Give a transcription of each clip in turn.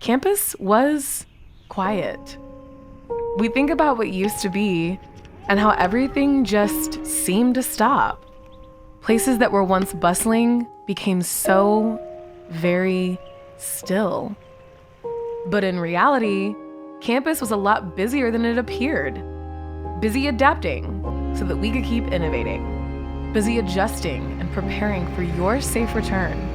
campus was quiet. We think about what used to be and how everything just seemed to stop. Places that were once bustling became so very still. But in reality, campus was a lot busier than it appeared. Busy adapting so that we could keep innovating. Busy adjusting and preparing for your safe return.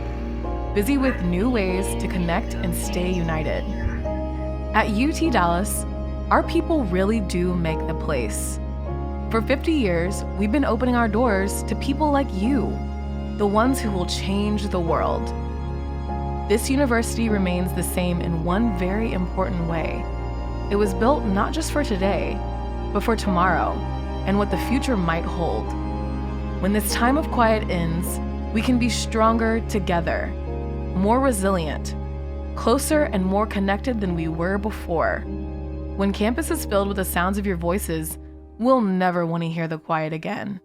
Busy with new ways to connect and stay united. At UT Dallas, our people really do make the place. For 50 years, we've been opening our doors to people like you, the ones who will change the world. This university remains the same in one very important way. It was built not just for today, but for tomorrow and what the future might hold. When this time of quiet ends, we can be stronger together, more resilient, closer and more connected than we were before. When campus is filled with the sounds of your voices, we'll never want to hear the quiet again.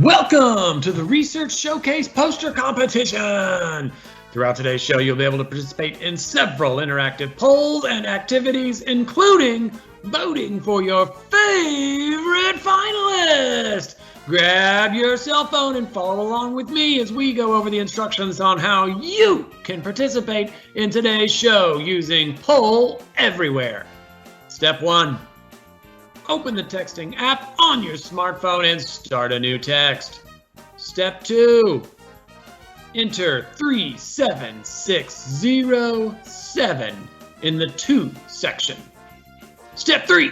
Welcome to the Research Showcase Poster Competition! Throughout today's show, you'll be able to participate in several interactive polls and activities, including voting for your favorite finalist! Grab your cell phone and follow along with me as we go over the instructions on how you can participate in today's show using Poll Everywhere. Step 1. Open the texting app on your smartphone and start a new text. Step 2. Enter 37607 in the To section. Step 3.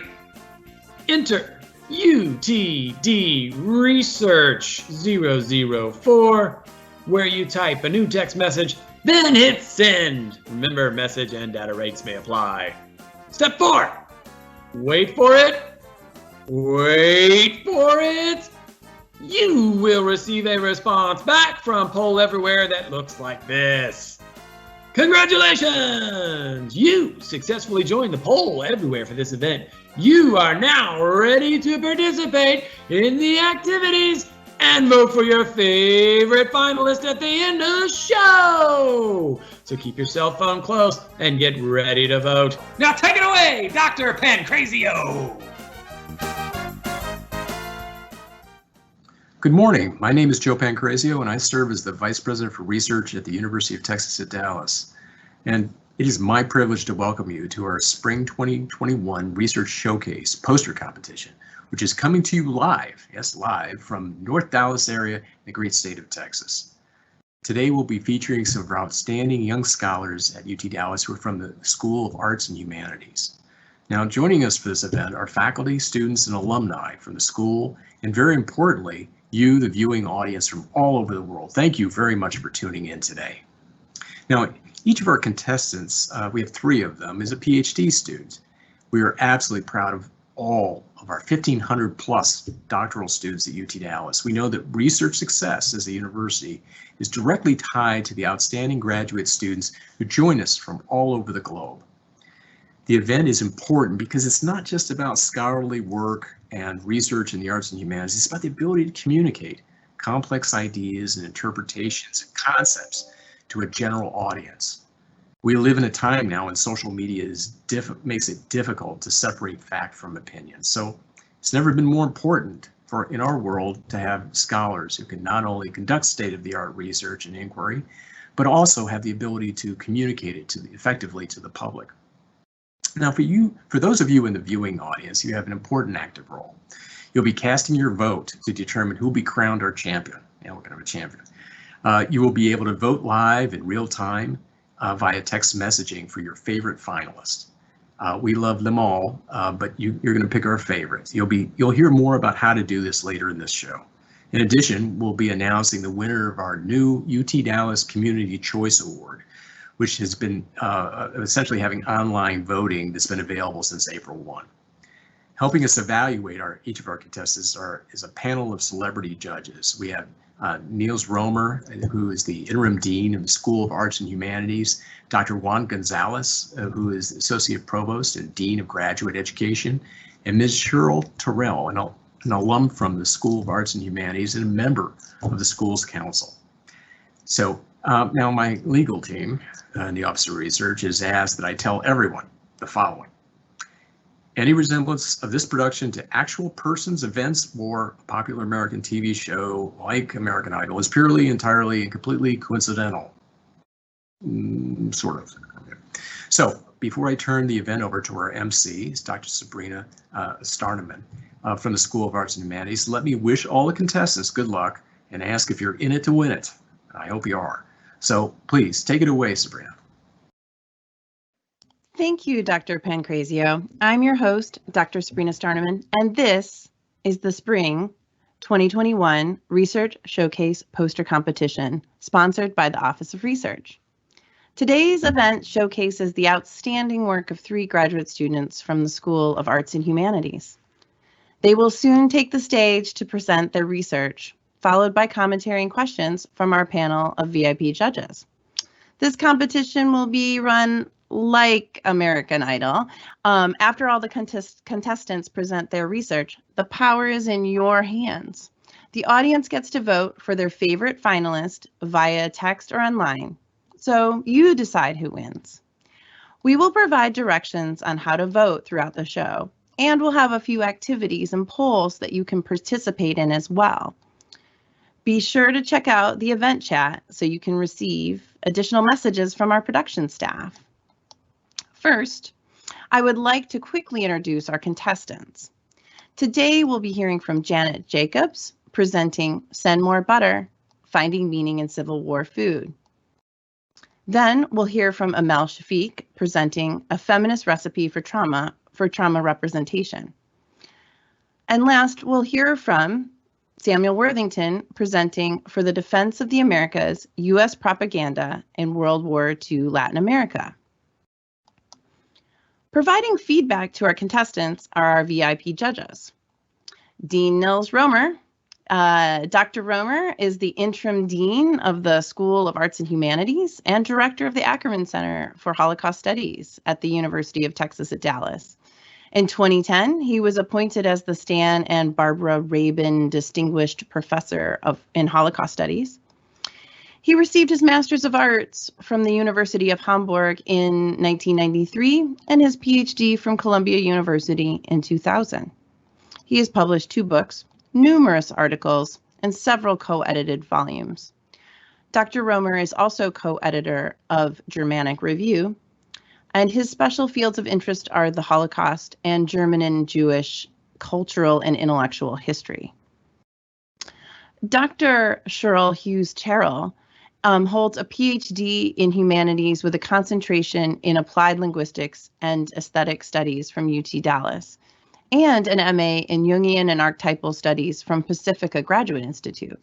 Enter UTD Research 004 where you type a new text message, then hit send. Remember, message and data rates may apply. Step 4. Wait for it. Wait for it! You will receive a response back from Poll Everywhere that looks like this. Congratulations! You successfully joined the Poll Everywhere for this event. You are now ready to participate in the activities and vote for your favorite finalist at the end of the show. So keep your cell phone close and get ready to vote. Now take it away, Dr. Pancrazio. Good morning. My name is Joe Pancrazio, and I serve as the Vice President for Research at the University of Texas at Dallas. And it is my privilege to welcome you to our Spring 2021 Research Showcase poster competition, which is coming to you live, yes, live, from North Dallas area in the great state of Texas. Today we'll be featuring some of our outstanding young scholars at UT Dallas who are from the School of Arts and Humanities. Now, joining us for this event are faculty, students, and alumni from the school, and very importantly, you, the viewing audience from all over the world. Thank you very much for tuning in today. Now, each of our contestants, we have 3 of them, is a PhD student. We are absolutely proud of all of our 1,500 plus doctoral students at UT Dallas. We know that research success as a university is directly tied to the outstanding graduate students who join us from all over the globe. The event is important because it's not just about scholarly work and research in the arts and humanities. It's about the ability to communicate complex ideas and interpretations and concepts to a general audience. We live in a time now when social media makes it difficult to separate fact from opinion. So it's never been more important in our world to have scholars who can not only conduct state-of-the-art research and inquiry, but also have the ability to communicate it effectively to the public. Now, for those of you in the viewing audience, you have an important active role. You'll be casting your vote to determine who will be crowned our champion. Yeah, we're going to have a champion. You will be able to vote live in real time via text messaging for your favorite finalist. We love them all, but you're going to pick our favorites. You'll hear more about how to do this later in this show. In addition, we'll be announcing the winner of our new UT Dallas Community Choice Award, which has been essentially having online voting that's been available since April 1. Helping us evaluate each of our contestants is a panel of celebrity judges. We have Niels Romer, who is the interim dean of the School of Arts and Humanities, Dr. Juan Gonzalez, who is associate provost and dean of graduate education, and Ms. Cheryl Terrell, an alum from the School of Arts and Humanities and a member of the school's council. So now my legal team in the Office of Research has asked that I tell everyone the following. Any resemblance of this production to actual persons, events, or a popular American TV show like American Idol is purely, entirely, and completely coincidental. Sort of. Okay. So before I turn the event over to our MC, it's Dr. Sabrina Starneman from the School of Arts and Humanities, let me wish all the contestants good luck and ask if you're in it to win it. I hope you are. So please take it away, Sabrina. Thank you, Dr. Pancrazio. I'm your host, Dr. Sabrina Starneman, and this is the Spring 2021 Research Showcase Poster Competition, sponsored by the Office of Research. Today's event showcases the outstanding work of 3 graduate students from the School of Arts and Humanities. They will soon take the stage to present their research, followed by commentary and questions from our panel of VIP judges. This competition will be run like American Idol. After all the contestants present their research, the power is in your hands. The audience gets to vote for their favorite finalist via text or online, so you decide who wins. We will provide directions on how to vote throughout the show, and we'll have a few activities and polls that you can participate in as well. Be sure to check out the event chat so you can receive additional messages from our production staff. First, I would like to quickly introduce our contestants. Today, we'll be hearing from Janet Jacobs, presenting Send More Butter, Finding Meaning in Civil War Food. Then we'll hear from Amal Shafek, presenting A Feminist Recipe for Trauma Representation. And last, we'll hear from Samuel Worthington, presenting For the Defense of the Americas, U.S. Propaganda in World War II Latin America. Providing feedback to our contestants are our VIP judges. Dean Niels Romer. Dr. Romer is the interim dean of the School of Arts and Humanities and director of the Ackerman Center for Holocaust Studies at the University of Texas at Dallas. In 2010, he was appointed as the Stan and Barbara Rabin Distinguished Professor in Holocaust Studies. He received his Master's of Arts from the University of Hamburg in 1993 and his PhD from Columbia University in 2000. He has published 2 books, numerous articles, and several co-edited volumes. Dr. Romer is also co-editor of Germanic Review, and his special fields of interest are the Holocaust and German and Jewish cultural and intellectual history. Dr. Cheryl Hughes Terrell holds a PhD in humanities with a concentration in applied linguistics and aesthetic studies from UT Dallas, and an MA in Jungian and archetypal studies from Pacifica Graduate Institute.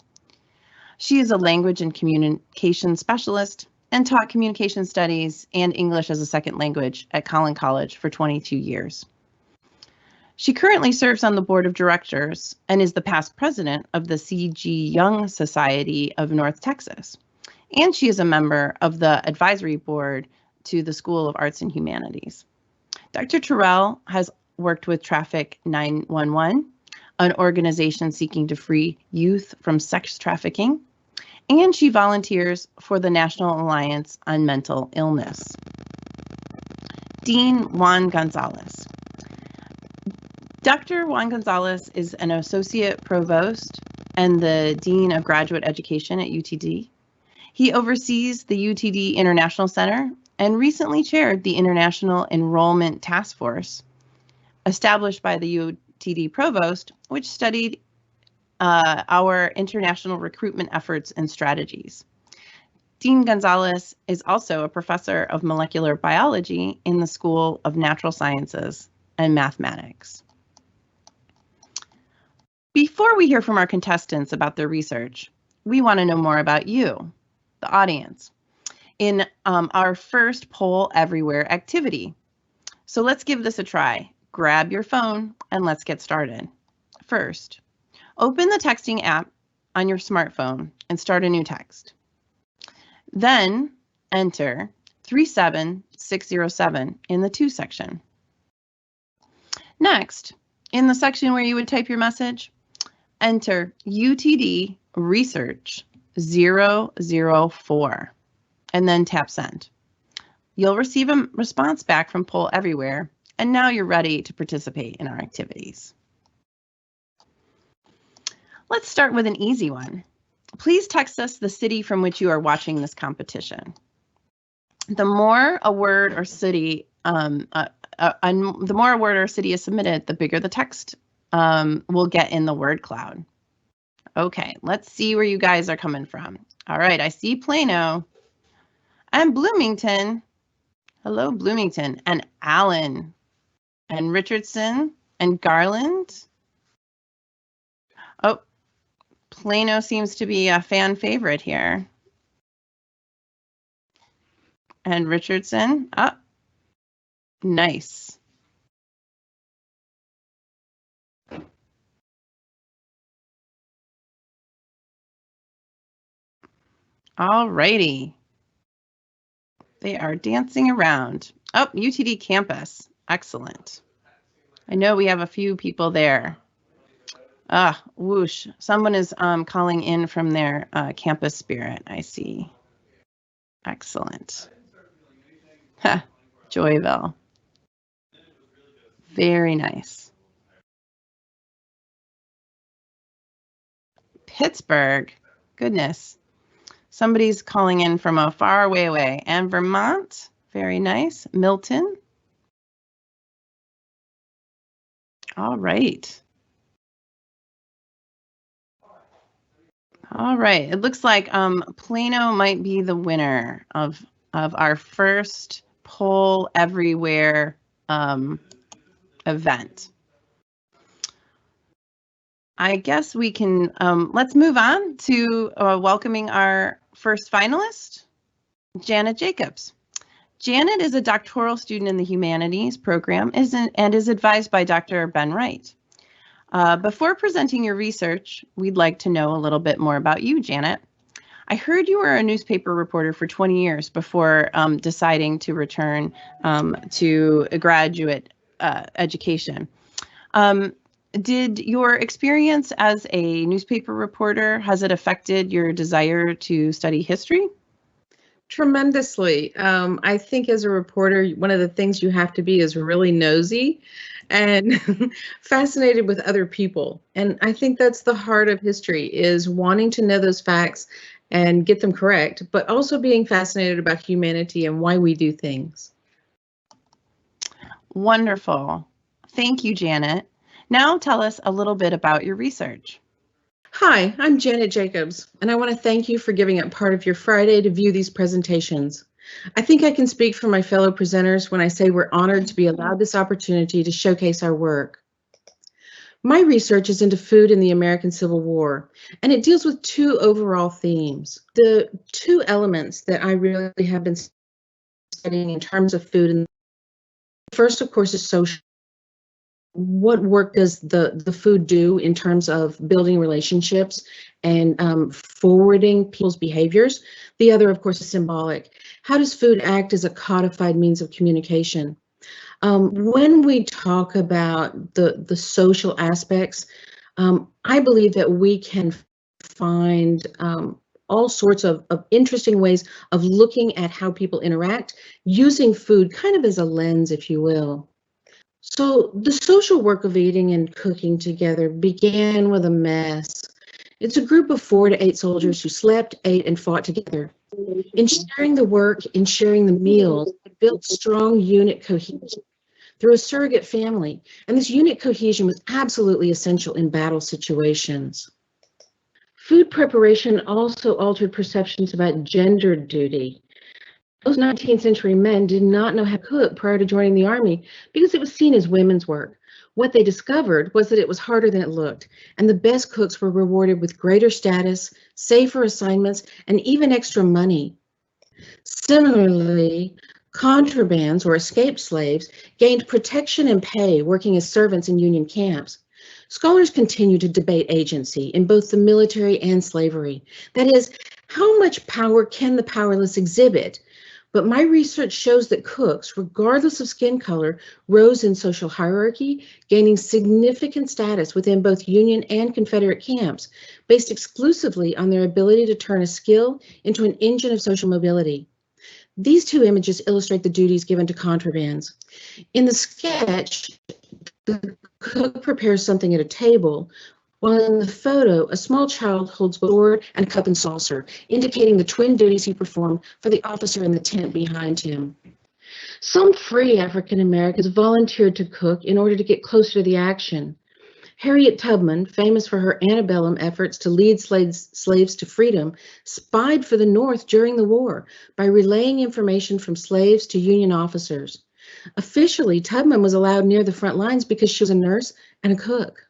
She is a language and communication specialist and taught communication studies and English as a second language at Collin College for 22 years. She currently serves on the board of directors and is the past president of the C.G. Jung Society of North Texas. And she is a member of the advisory board to the School of Arts and Humanities. Dr. Terrell has worked with Traffic 911, an organization seeking to free youth from sex trafficking, and she volunteers for the National Alliance on Mental Illness. Dean Juan Gonzalez. Dr. Juan Gonzalez is an associate provost and the Dean of Graduate Education at UTD. He oversees the UTD International Center and recently chaired the International Enrollment Task Force, established by the UTD Provost, which studied our international recruitment efforts and strategies. Dean Gonzalez is also a professor of molecular biology in the School of Natural Sciences and Mathematics. Before we hear from our contestants about their research, we want to know more about you, the audience, in our first Poll Everywhere activity. So let's give this a try. Grab your phone and let's get started. First, open the texting app on your smartphone and start a new text. Then enter 37607 in the To section. Next, in the section where you would type your message, enter UTD Research 004 and then tap send. You'll receive a response back from Poll Everywhere, and now you're ready to participate in our activities. Let's start with an easy one. Please text us the city from which you are watching this competition. The more a word or city, is submitted, the bigger the text will get in the word cloud. Okay, let's see where you guys are coming from. All right, I see Plano and Bloomington. Hello, Bloomington, and Allen and Richardson and Garland. Oh, Plano seems to be a fan favorite here. And Richardson, nice. All righty. They are dancing around. Oh, UTD campus. Excellent. I know we have a few people there. Whoosh. Someone is calling in from their campus spirit, I see. Excellent. Joyville. Very nice. Pittsburgh. Goodness. Somebody's calling in from a far way away. And Vermont. Very nice. Milton. All right. All right. It looks like Plano might be the winner of our first Poll Everywhere event. I guess we can, let's move on to welcoming our first finalist, Janet Jacobs. Janet is a doctoral student in the Humanities program and is advised by Dr. Ben Wright. Before presenting your research, we'd like to know a little bit more about you, Janet. I heard you were a newspaper reporter for 20 years before deciding to return to a graduate education. Did your experience as a newspaper reporter, has it affected your desire to study history? Tremendously. I think as a reporter, one of the things you have to be is really nosy and fascinated with other people. And I think that's the heart of history, is wanting to know those facts and get them correct, but also being fascinated about humanity and why we do things. Wonderful. Thank you, Janet. Now tell us a little bit about your research. Hi, I'm Janet Jacobs, and I want to thank you for giving up part of your Friday to view these presentations. I think I can speak for my fellow presenters when I say we're honored to be allowed this opportunity to showcase our work. My research is into food in the American Civil War, and it deals with two overall themes. The two elements that I really have been studying in terms of food, and first, of course, is social. What work does the food do in terms of building relationships and forwarding people's behaviors? The other, of course, is symbolic. How does food act as a codified means of communication? When we talk about the social aspects, I believe that we can find all sorts of interesting ways of looking at how people interact, using food kind of as a lens, if you will. So the social work of eating and cooking together began with a mess. It's a group of 4 to 8 soldiers who slept, ate, and fought together. In sharing the work, in sharing the meals, it built strong unit cohesion through a surrogate family, and this unit cohesion was absolutely essential in battle situations. Food preparation also altered perceptions about gender duty. Those 19th century men did not know how to cook prior to joining the army because it was seen as women's work. What they discovered was that it was harder than it looked, and the best cooks were rewarded with greater status, safer assignments, and even extra money. Similarly, contrabands or escaped slaves gained protection and pay working as servants in Union camps. Scholars continue to debate agency in both the military and slavery. That is, how much power can the powerless exhibit? But my research shows that cooks, regardless of skin color, rose in social hierarchy, gaining significant status within both Union and Confederate camps, based exclusively on their ability to turn a skill into an engine of social mobility. These two images illustrate the duties given to contrabands. In the sketch, the cook prepares something at a table, while in the photo, a small child holds a sword and cup and saucer, indicating the twin duties he performed for the officer in the tent behind him. Some free African Americans volunteered to cook in order to get closer to the action. Harriet Tubman, famous for her antebellum efforts to lead slaves to freedom, spied for the North during the war by relaying information from slaves to Union officers. Officially, Tubman was allowed near the front lines because she was a nurse and a cook.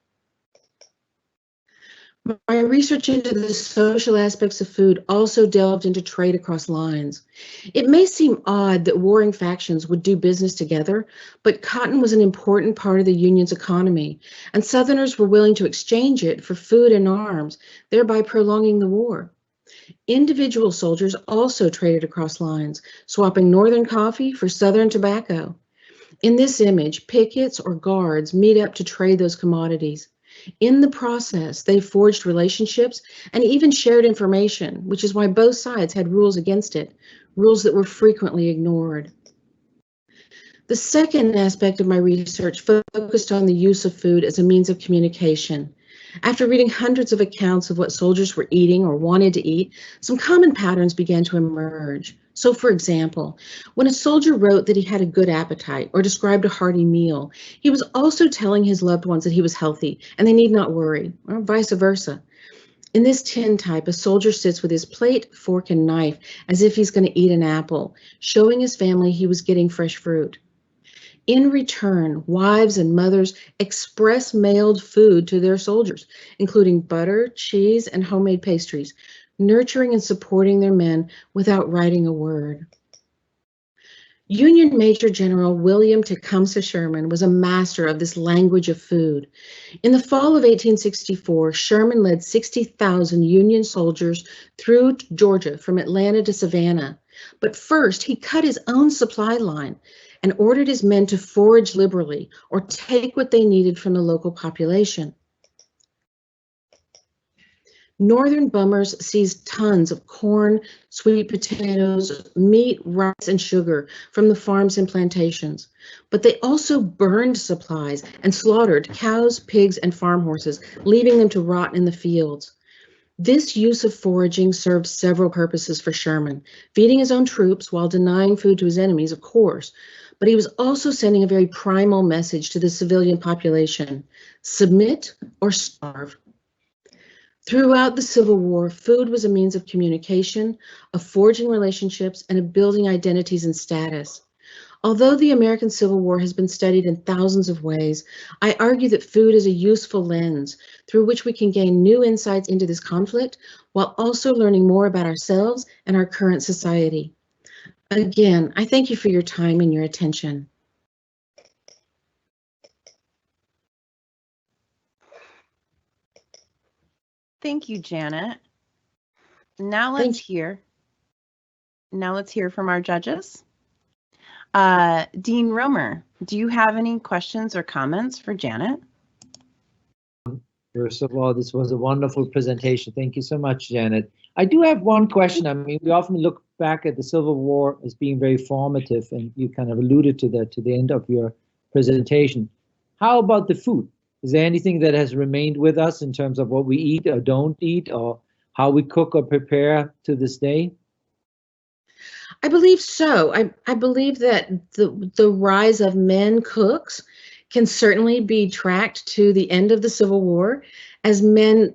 My research into the social aspects of food also delved into trade across lines. It may seem odd that warring factions would do business together, but cotton was an important part of the Union's economy, and Southerners were willing to exchange it for food and arms, thereby prolonging the war. Individual soldiers also traded across lines, swapping Northern coffee for Southern tobacco. In this image, pickets or guards meet up to trade those commodities. In the process, they forged relationships and even shared information, which is why both sides had rules against it, rules that were frequently ignored. The second aspect of my research focused on the use of food as a means of communication. After reading hundreds of accounts of what soldiers were eating or wanted to eat, some common patterns began to emerge. So, for example, when a soldier wrote that he had a good appetite or described a hearty meal, he was also telling his loved ones that he was healthy and they need not worry, or vice versa. In this tintype, a soldier sits with his plate, fork, and knife as if he's going to eat an apple, showing his family he was getting fresh fruit. In return, wives and mothers express mailed food to their soldiers, including butter, cheese, and homemade pastries, nurturing and supporting their men without writing a word. Union Major General William Tecumseh Sherman was a master of this language of food. In the fall of 1864, Sherman led 60,000 Union soldiers through Georgia from Atlanta to Savannah. But first, he cut his own supply line, and ordered his men to forage liberally or take what they needed from the local population. Northern bummers seized tons of corn, sweet potatoes, meat, rice, and sugar from the farms and plantations. But they also burned supplies and slaughtered cows, pigs, and farm horses, leaving them to rot in the fields. This use of foraging served several purposes for Sherman, feeding his own troops while denying food to his enemies, of course. But he was also sending a very primal message to the civilian population: submit or starve. Throughout the Civil War, food was a means of communication, of forging relationships, and of building identities and status. Although the American Civil War has been studied in thousands of ways, I argue that food is a useful lens through which we can gain new insights into this conflict while also learning more about ourselves and our current society. Again, I thank you for your time and your attention. Thank you, Janet. Now let's hear from our judges. Dean Romer, do you have any questions or comments for Janet? First of all, this was a wonderful presentation. Thank you so much, Janet. I do have one question. I mean, we often look back at the Civil War as being very formative, and you kind of alluded to that to the end of your presentation. How about the food? Is there anything that has remained with us in terms of what we eat or don't eat, or how we cook or prepare to this day? I believe so. I believe that the rise of men cooks can certainly be tracked to the end of the Civil War, as men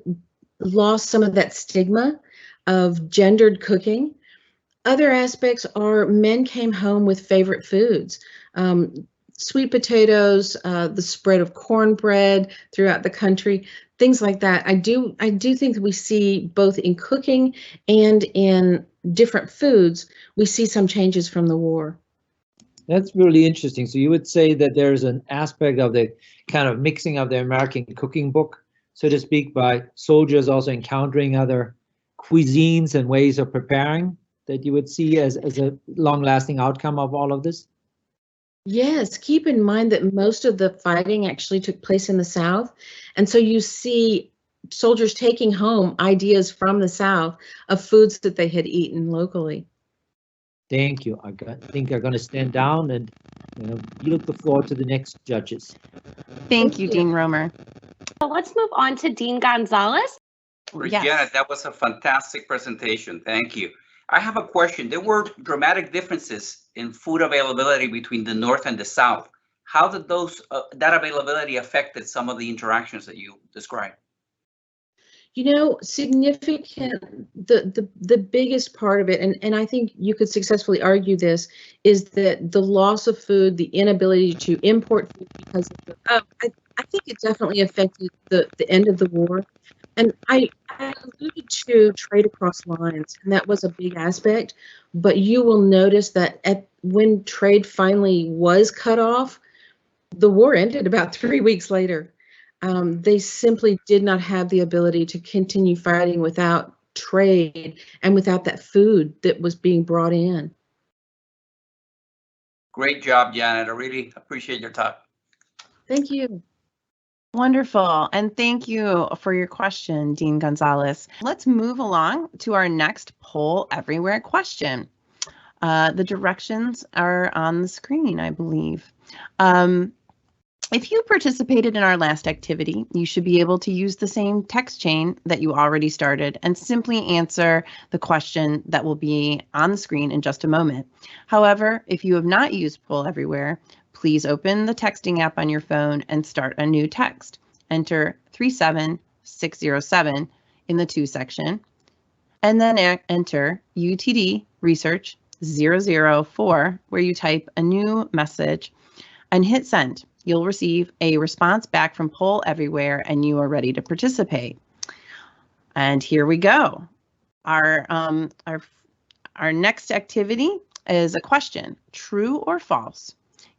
lost some of that stigma of gendered cooking. Other aspects are men came home with favorite foods. Sweet potatoes, the spread of cornbread throughout the country, things like that. I do think that we see both in cooking and in different foods, we see some changes from the war. That's really interesting. So you would say that there's an aspect of the kind of mixing of the American cooking book, so to speak, by soldiers also encountering other cuisines and ways of preparing that you would see as a long-lasting outcome of all of this? Yes, keep in mind that most of the fighting actually took place in the South. And so you see soldiers taking home ideas from the South of foods that they had eaten locally. Thank you. I think I'm going to stand down and yield the floor to the next judges. Thank you, Dean Romer. So let's move on to Dean Gonzalez. Yes. Janet, that was a fantastic presentation. Thank you. I have a question. There were dramatic differences in food availability between the North and the South. How did that availability affected some of the interactions that you described? Significant, the biggest part of it, and I think you could successfully argue this, is that the loss of food, the inability to import food because of I think it definitely affected the end of the war. And I alluded to trade across lines, and that was a big aspect. But you will notice that when trade finally was cut off, the war ended about 3 weeks later. They simply did not have the ability to continue fighting without trade and without that food that was being brought in. Great job, Janet. I really appreciate your time. Thank you. Wonderful. And thank you for your question, Dean Gonzalez. Let's move along to our next Poll Everywhere question. The directions are on the screen, I believe. If you participated in our last activity, you should be able to use the same text chain that you already started and simply answer the question that will be on the screen in just a moment. However, if you have not used Poll Everywhere, please open the texting app on your phone and start a new text. Enter 37607 in the To section, and then enter UTD Research 004, where you type a new message and hit send. You'll receive a response back from Poll Everywhere, and you are ready to participate. And here we go. Our next activity is a question: true or false?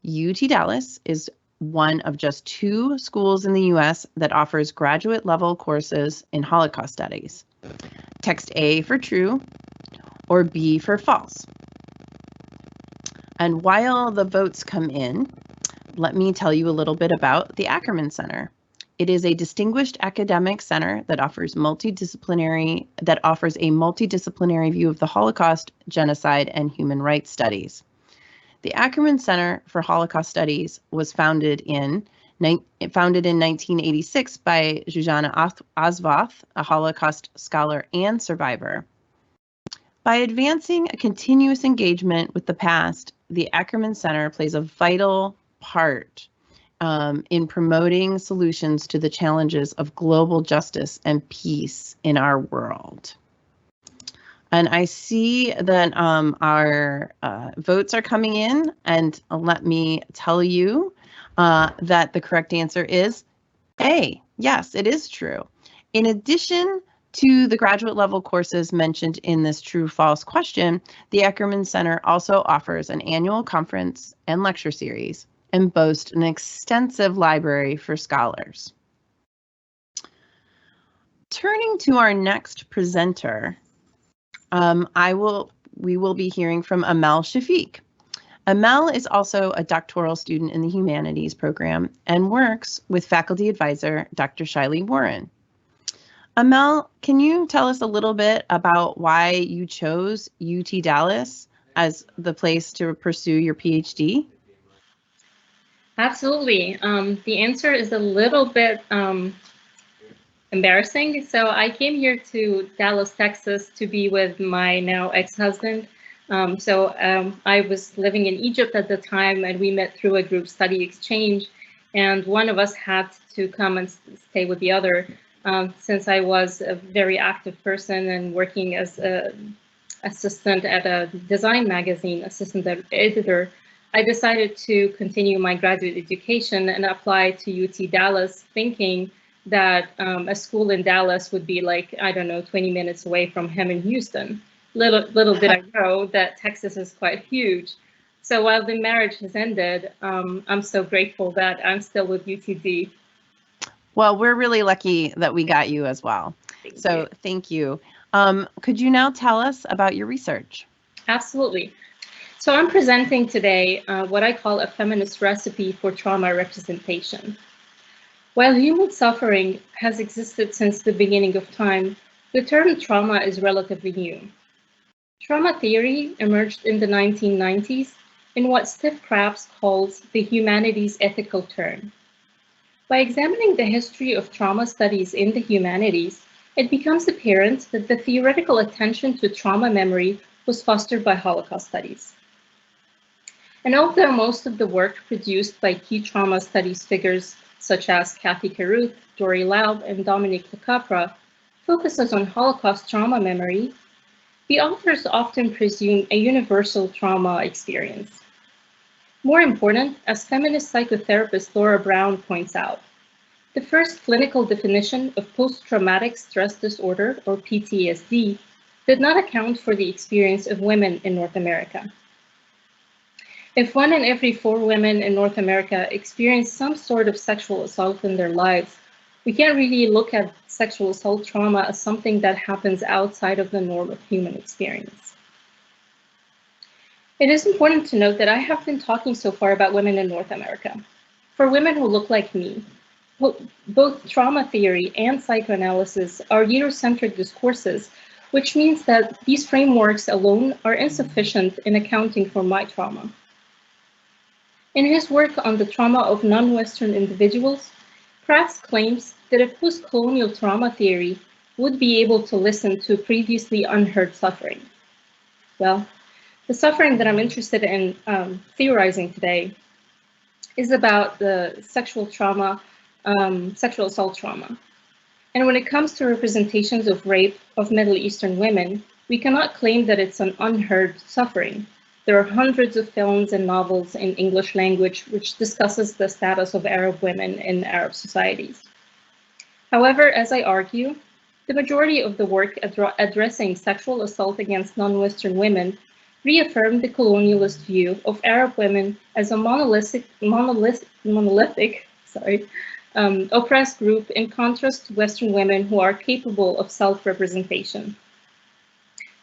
UT Dallas is one of just 2 schools in the U.S. that offers graduate level courses in Holocaust studies. Text A for true or B for false. And while the votes come in, let me tell you a little bit about the Ackerman Center. It is a distinguished academic center that offers a multidisciplinary view of the Holocaust, genocide, and human rights studies. The Ackerman Center for Holocaust Studies was founded in 1986 by Zsuzsanna Osvoth, a Holocaust scholar and survivor. By advancing a continuous engagement with the past, the Ackerman Center plays a vital part in promoting solutions to the challenges of global justice and peace in our world. And I see that our votes are coming in, and let me tell you that the correct answer is A. Yes, it is true. In addition to the graduate level courses mentioned in this true-false question, the Ackerman Center also offers an annual conference and lecture series and boasts an extensive library for scholars. Turning to our next presenter, we will be hearing from Amal Shafek. Amal is also a doctoral student in the Humanities program and works with faculty advisor Dr. Shiley Warren. Amal, can you tell us a little bit about why you chose UT Dallas as the place to pursue your PhD? Absolutely. The answer is a little bit embarrassing. So I came here to Dallas, Texas to be with my now ex-husband. I was living in Egypt at the time, and we met through a group study exchange. And one of us had to come and stay with the other. Since I was a very active person and working as an assistant at a design magazine, assistant editor, I decided to continue my graduate education and apply to UT Dallas, thinking that a school in Dallas would be like, I don't know, 20 minutes away from him in Houston. Little did I know that Texas is quite huge. So while the marriage has ended, I'm so grateful that I'm still with UTD. Well, we're really lucky that we got you as well. Thank you. Could you now tell us about your research? Absolutely. So I'm presenting today what I call a feminist recipe for trauma representation. While human suffering has existed since the beginning of time, the term trauma is relatively new. Trauma theory emerged in the 1990s in what Steve Krabs calls the humanities ethical turn. By examining the history of trauma studies in the humanities, it becomes apparent that the theoretical attention to trauma memory was fostered by Holocaust studies. And although most of the work produced by key trauma studies figures such as Kathy Caruth, Dory Laub, and Dominique LeCapra focuses on Holocaust trauma memory, the authors often presume a universal trauma experience. More important, as feminist psychotherapist Laura Brown points out, the first clinical definition of post-traumatic stress disorder, or PTSD, did not account for the experience of women in North America. If 1 in every 4 women in North America experience some sort of sexual assault in their lives, we can't really look at sexual assault trauma as something that happens outside of the norm of human experience. It is important to note that I have been talking so far about women in North America. For women who look like me, both trauma theory and psychoanalysis are Eurocentric discourses, which means that these frameworks alone are insufficient in accounting for my trauma. In his work on the trauma of non-Western individuals, Krabs claims that a post-colonial trauma theory would be able to listen to previously unheard suffering. Well, the suffering that I'm interested in theorizing today is about the sexual assault trauma. And when it comes to representations of rape of Middle Eastern women, we cannot claim that it's an unheard suffering. There are hundreds of films and novels in English language which discusses the status of Arab women in Arab societies. However, as I argue, the majority of the work addressing sexual assault against non-Western women reaffirmed the colonialist view of Arab women as a monolithic oppressed group in contrast to Western women who are capable of self-representation.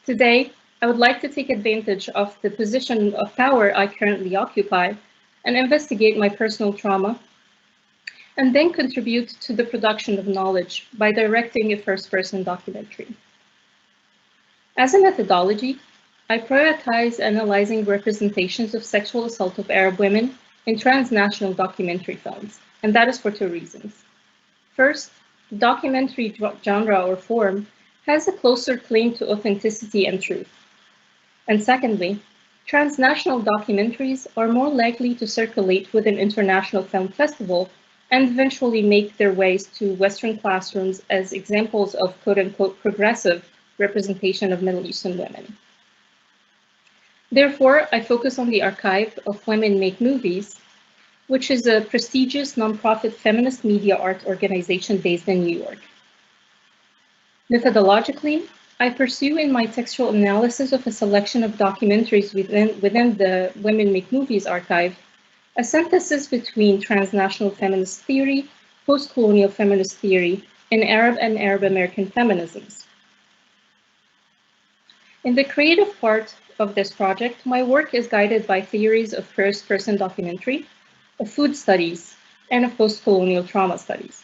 Today, I would like to take advantage of the position of power I currently occupy and investigate my personal trauma, and then contribute to the production of knowledge by directing a first-person documentary. As a methodology, I prioritize analyzing representations of sexual assault of Arab women in transnational documentary films, and that is for two reasons. First, the documentary genre or form has a closer claim to authenticity and truth. And secondly, transnational documentaries are more likely to circulate within international film festival and eventually make their ways to Western classrooms as examples of quote-unquote progressive representation of Middle Eastern women. Therefore, I focus on the Archive of Women Make Movies, which is a prestigious nonprofit feminist media art organization based in New York. Methodologically, I pursue in my textual analysis of a selection of documentaries within the Women Make Movies archive a synthesis between transnational feminist theory, post-colonial feminist theory, and Arab American feminisms. In the creative part of this project, my work is guided by theories of first-person documentary, of food studies, and of post-colonial trauma studies.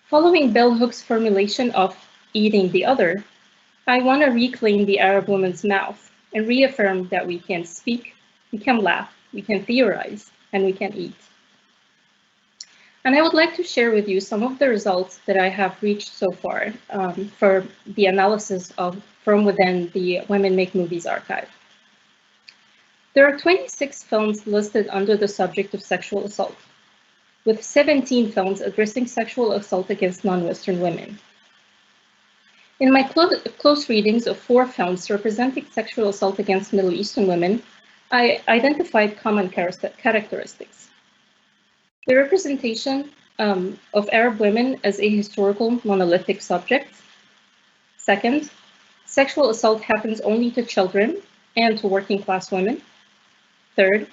Following Bell Hooks' formulation of eating the other, I want to reclaim the Arab woman's mouth and reaffirm that we can speak, we can laugh, we can theorize, and we can eat. And I would like to share with you some of the results that I have reached so far for the analysis from within the Women Make Movies archive. There are 26 films listed under the subject of sexual assault, with 17 films addressing sexual assault against non-Western women. In my close readings of 4 films representing sexual assault against Middle Eastern women, I identified common characteristics. The representation of Arab women as a historical monolithic subject. Second, sexual assault happens only to children and to working class women. Third,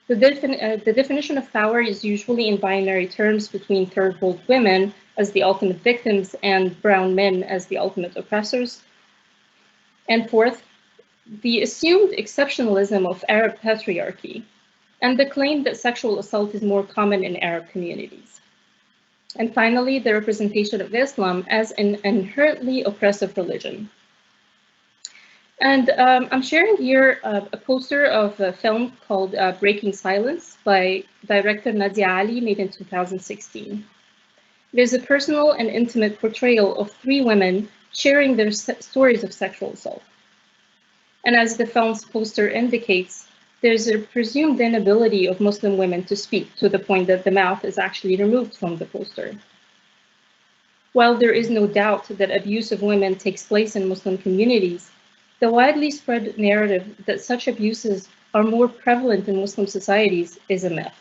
the definition of power is usually in binary terms between third world women as the ultimate victims and brown men as the ultimate oppressors. And fourth, the assumed exceptionalism of Arab patriarchy and the claim that sexual assault is more common in Arab communities. And finally, the representation of Islam as an inherently oppressive religion. And I'm sharing here a poster of a film called Breaking Silence by director Nadia Ali, made in 2016. It is a personal and intimate portrayal of 3 women sharing their stories of sexual assault. And as the film's poster indicates, there's a presumed inability of Muslim women to speak, to the point that the mouth is actually removed from the poster. While there is no doubt that abuse of women takes place in Muslim communities, the widely spread narrative that such abuses are more prevalent in Muslim societies is a myth.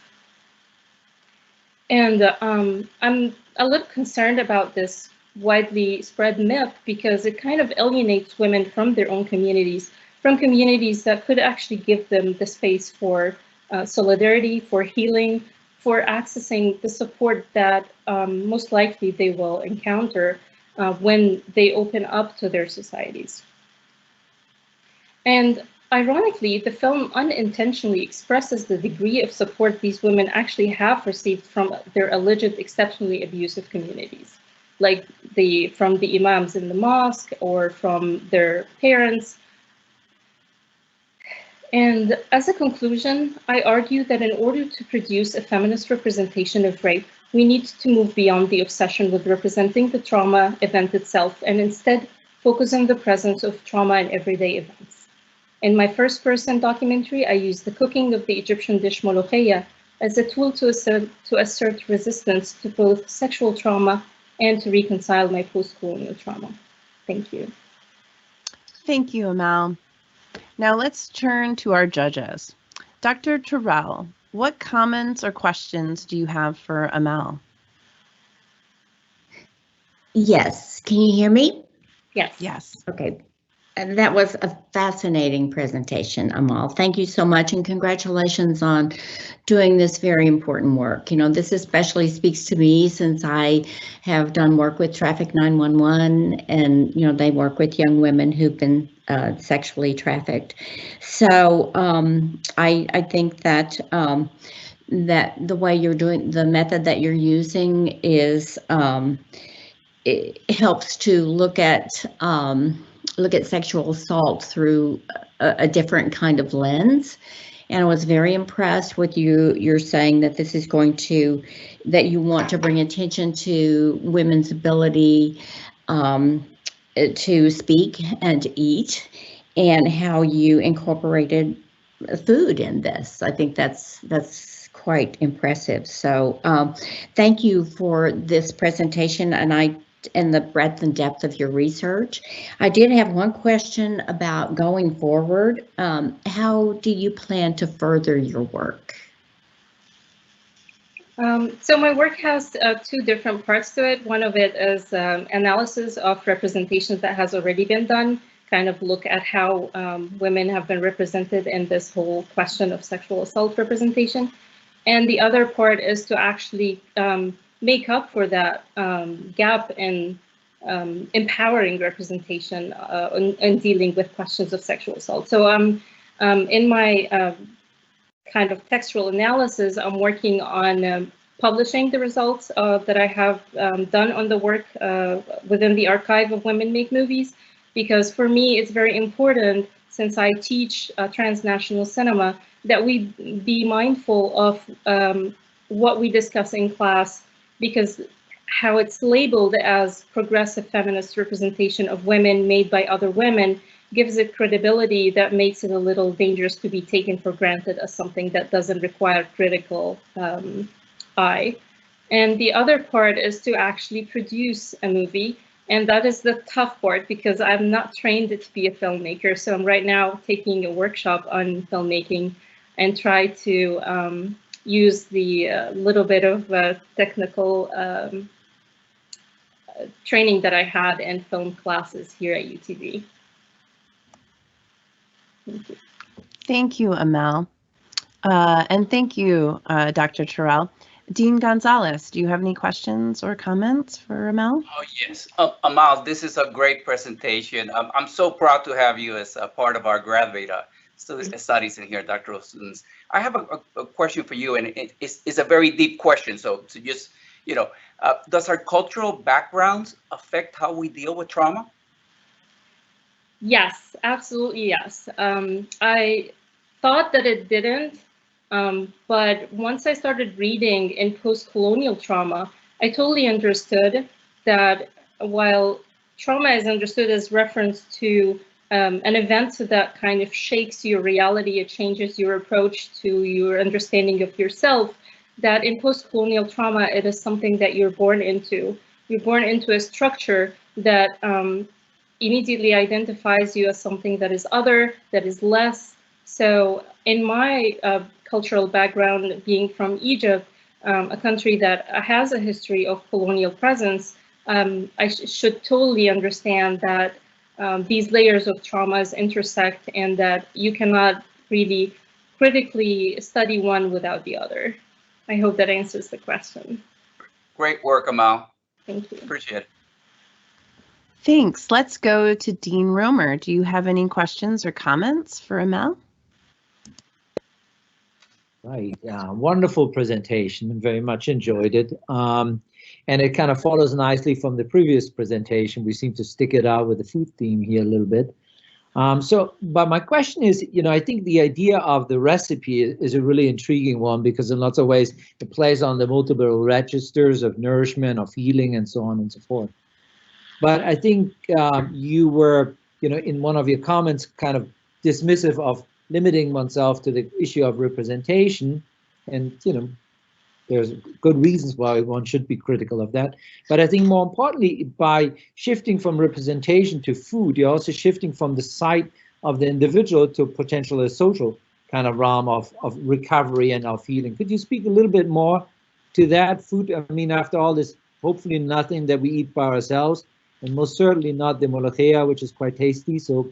And I'm a little concerned about this widely spread myth because it kind of alienates women from their own communities, from communities that could actually give them the space for solidarity, for healing, for accessing the support that most likely they will encounter when they open up to their societies. And ironically, the film unintentionally expresses the degree of support these women actually have received from their alleged exceptionally abusive communities, like from the imams in the mosque or from their parents. And as a conclusion, I argue that in order to produce a feminist representation of rape, we need to move beyond the obsession with representing the trauma event itself and instead focus on the presence of trauma in everyday events. In my first-person documentary, I used the cooking of the Egyptian dish molokhia as a tool to assert resistance to both sexual trauma and to reconcile my post-colonial trauma. Thank you. Thank you, Amal. Now let's turn to our judges. Dr. Terrell, what comments or questions do you have for Amal? Yes, can you hear me? Yes. Yes. Okay. That was a fascinating presentation, Amal. Thank you so much, and congratulations on doing this very important work. You know, this especially speaks to me since I have done work with Traffic 911, and you know, they work with young women who've been sexually trafficked. So I think that that the way you're doing, the method that you're using is it helps to look at sexual assault through a different kind of lens. And I was very impressed with you. You're saying that this is going to, that you want to bring attention to women's ability to speak and to eat, and how you incorporated food in this. I think that's quite impressive. So thank you for this presentation, and the breadth and depth of your research. I did have one question about going forward. How do you plan to further your work? So my work has two different parts to it. One of it is analysis of representations that has already been done, kind of look at how women have been represented in this whole question of sexual assault representation. And the other part is to actually make up for that gap in empowering representation and dealing with questions of sexual assault. So in my kind of textual analysis, I'm working on publishing the results that I have done on the work within the archive of Women Make Movies, because for me it's very important, since I teach transnational cinema, that we be mindful of what we discuss in class, because how it's labeled as progressive feminist representation of women made by other women gives it credibility that makes it a little dangerous to be taken for granted as something that doesn't require critical eye. And the other part is to actually produce a movie. And that is the tough part, because I'm not trained to be a filmmaker. So I'm right now taking a workshop on filmmaking and try to use the little bit of technical training that I had in film classes here at UTV. Thank you. Thank you, Amal. And thank you, Dr. Terrell. Dean Gonzalez, do you have any questions or comments for Amal? Oh, yes. Amal, this is a great presentation. I'm so proud to have you as a part of our graduate studies in here, doctoral students. I have a question for you, and it's a very deep question. So just, you know, does our cultural backgrounds affect how we deal with trauma? Yes, absolutely yes. I thought that it didn't, but once I started reading in post-colonial trauma, I totally understood that while trauma is understood as reference to an event that kind of shakes your reality, it changes your approach to your understanding of yourself, that in post-colonial trauma, it is something that you're born into. You're born into a structure that immediately identifies you as something that is other, that is less. So in my cultural background, being from Egypt, a country that has a history of colonial presence, I should totally understand that these layers of traumas intersect, and that you cannot really critically study one without the other. I hope that answers the question. Great work, Amal. Thank you. Appreciate it. Thanks. Let's go to Dean Romer. Do you have any questions or comments for Amal? Right. Wonderful presentation. Very much enjoyed it. And it kind of follows nicely from the previous presentation. We seem to stick it out with the food theme here a little bit. But my question is, you know, I think the idea of the recipe is a really intriguing one, because in lots of ways it plays on the multiple registers of nourishment, of healing, and so on and so forth. But I think you were, you know, in one of your comments, kind of dismissive of limiting oneself to the issue of representation. And, you know, there's good reasons why one should be critical of that. But I think more importantly, by shifting from representation to food, you're also shifting from the site of the individual to potentially a social kind of realm of recovery and of healing. Could you speak a little bit more to that? Food, I mean, after all, is hopefully nothing that we eat by ourselves, and most certainly not the molokhia, which is quite tasty. So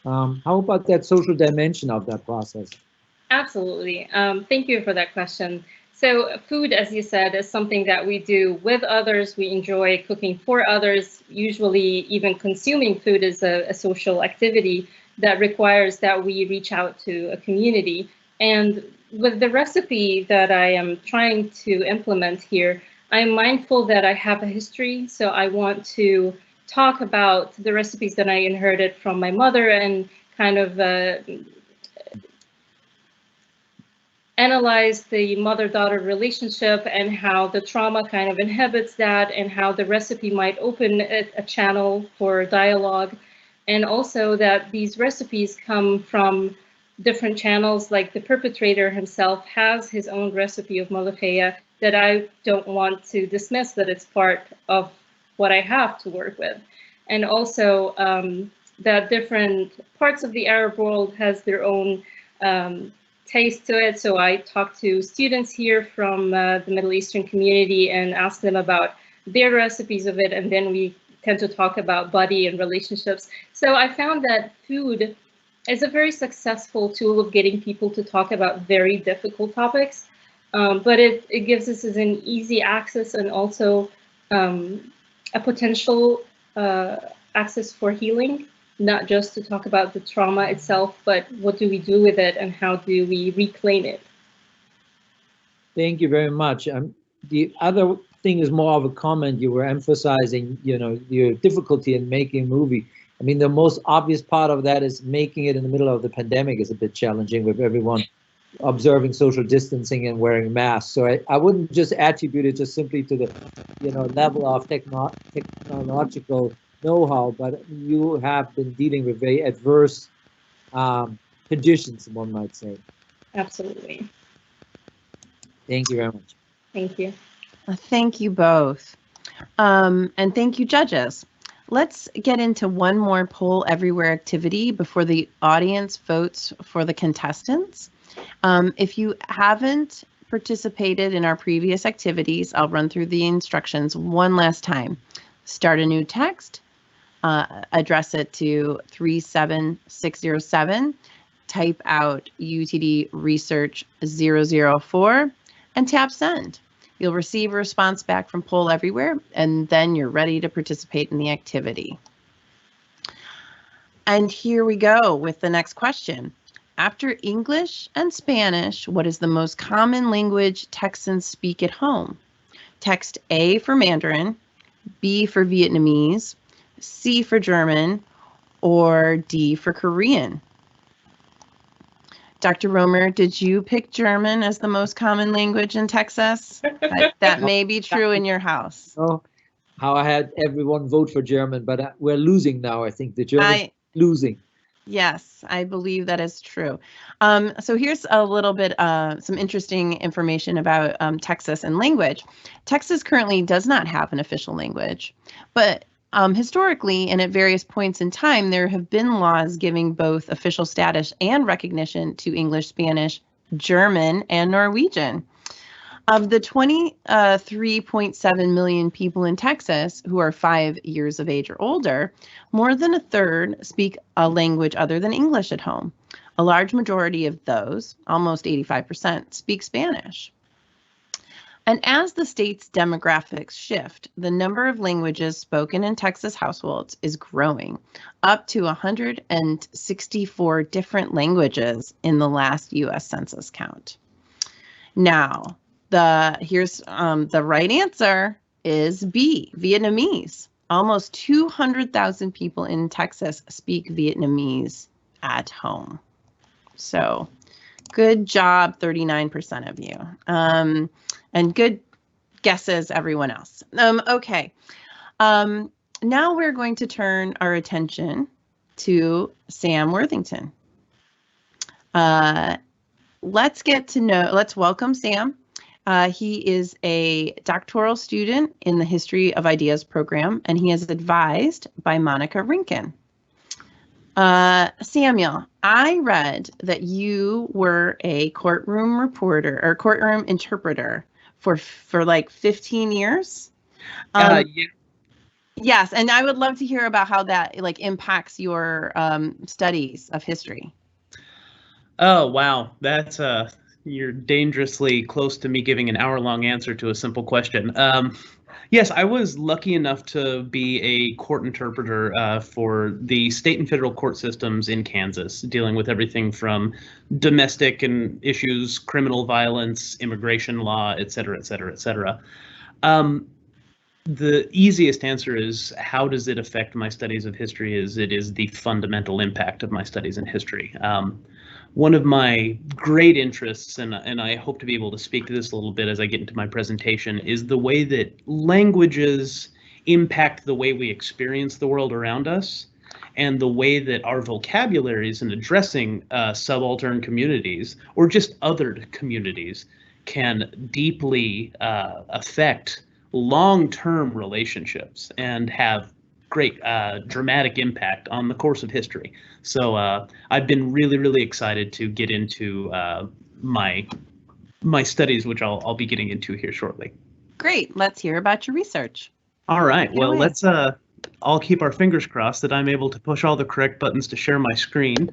How about that social dimension of that process? Absolutely. Thank you for that question. So food, as you said, is something that we do with others. We enjoy cooking for others. Usually even consuming food is a social activity that requires that we reach out to a community. And with the recipe that I am trying to implement here, I'm mindful that I have a history. So I want to talk about the recipes that I inherited from my mother and kind of analyze the mother-daughter relationship and how the trauma kind of inhibits that and how the recipe might open a channel for dialogue. And also that these recipes come from different channels, like the perpetrator himself has his own recipe of malafeya that I don't want to dismiss, that it's part of what I have to work with. And also that different parts of the Arab world has their own taste to it. So I talk to students here from the Middle Eastern community and ask them about their recipes of it. And then we tend to talk about body and relationships. So I found that food is a very successful tool of getting people to talk about very difficult topics. But it gives us an easy access and also a potential access for healing. Not just to talk about the trauma itself, but what do we do with it and how do we reclaim it? Thank you very much. The other thing is more of a comment. You were emphasizing, your difficulty in making a movie. I mean, the most obvious part of that is making it in the middle of the pandemic is a bit challenging with everyone observing social distancing and wearing masks. So I wouldn't just attribute it just simply to the, level of technological know-how, but you have been dealing with very adverse conditions, one might say. Absolutely. Thank you very much. Thank you. Thank you both. And thank you, judges. Let's get into one more poll everywhere activity before the audience votes for the contestants. If you haven't participated in our previous activities, I'll run through the instructions one last time. Start a new text. Address it to 37607, type out UTD Research 004, and tap send. You'll receive a response back from Poll Everywhere, and then you're ready to participate in the activity. And here we go with the next question. After English and Spanish, what is the most common language Texans speak at home? Text A for Mandarin, B for Vietnamese, C for German, or D for Korean? Dr. Romer, did you pick German as the most common language in Texas? That may be true in your house. Oh, how I had everyone vote for German, but we're losing now. I think the Germans losing. Yes, I believe that is true. So here's a little bit, some interesting information about Texas and language. Texas currently does not have an official language, but historically and at various points in time, there have been laws giving both official status and recognition to English, Spanish, German, and Norwegian. Of the 23.7 million people in Texas who are 5 years of age or older, more than a third speak a language other than English at home. A large majority of those, almost 85%, speak Spanish. And as the state's demographics shift, the number of languages spoken in Texas households is growing, up to 164 different languages in the last U.S. Census count. Now, here's the right answer is B, Vietnamese. Almost 200,000 people in Texas speak Vietnamese at home. So good job, 39% of you. And good guesses, everyone else. Okay. Now we're going to turn our attention to Sam Worthington. Let's welcome Sam. He is a doctoral student in the History of Ideas program, and he is advised by Monica Rinkin. Samuel, I read that you were a courtroom reporter or courtroom interpreter for like 15 years. Yeah. Yes, and I would love to hear about how that like impacts your studies of history. Oh, wow. That's you're dangerously close to me giving an hour-long answer to a simple question. Yes, I was lucky enough to be a court interpreter for the state and federal court systems in Kansas, dealing with everything from domestic and issues, criminal violence, immigration law, et cetera, et cetera, et cetera. The easiest answer is, how does it affect my studies of history? It is the fundamental impact of my studies in history. One of my great interests, and I hope to be able to speak to this a little bit as I get into my presentation, is the way that languages impact the way we experience the world around us, and the way that our vocabularies in addressing subaltern communities or just othered communities can deeply affect long-term relationships and have great dramatic impact on the course of history. So I've been really, really excited to get into my studies, which I'll be getting into here shortly. Great. Let's hear about your research. All right. Well, let's all keep our fingers crossed that I'm able to push all the correct buttons to share my screen.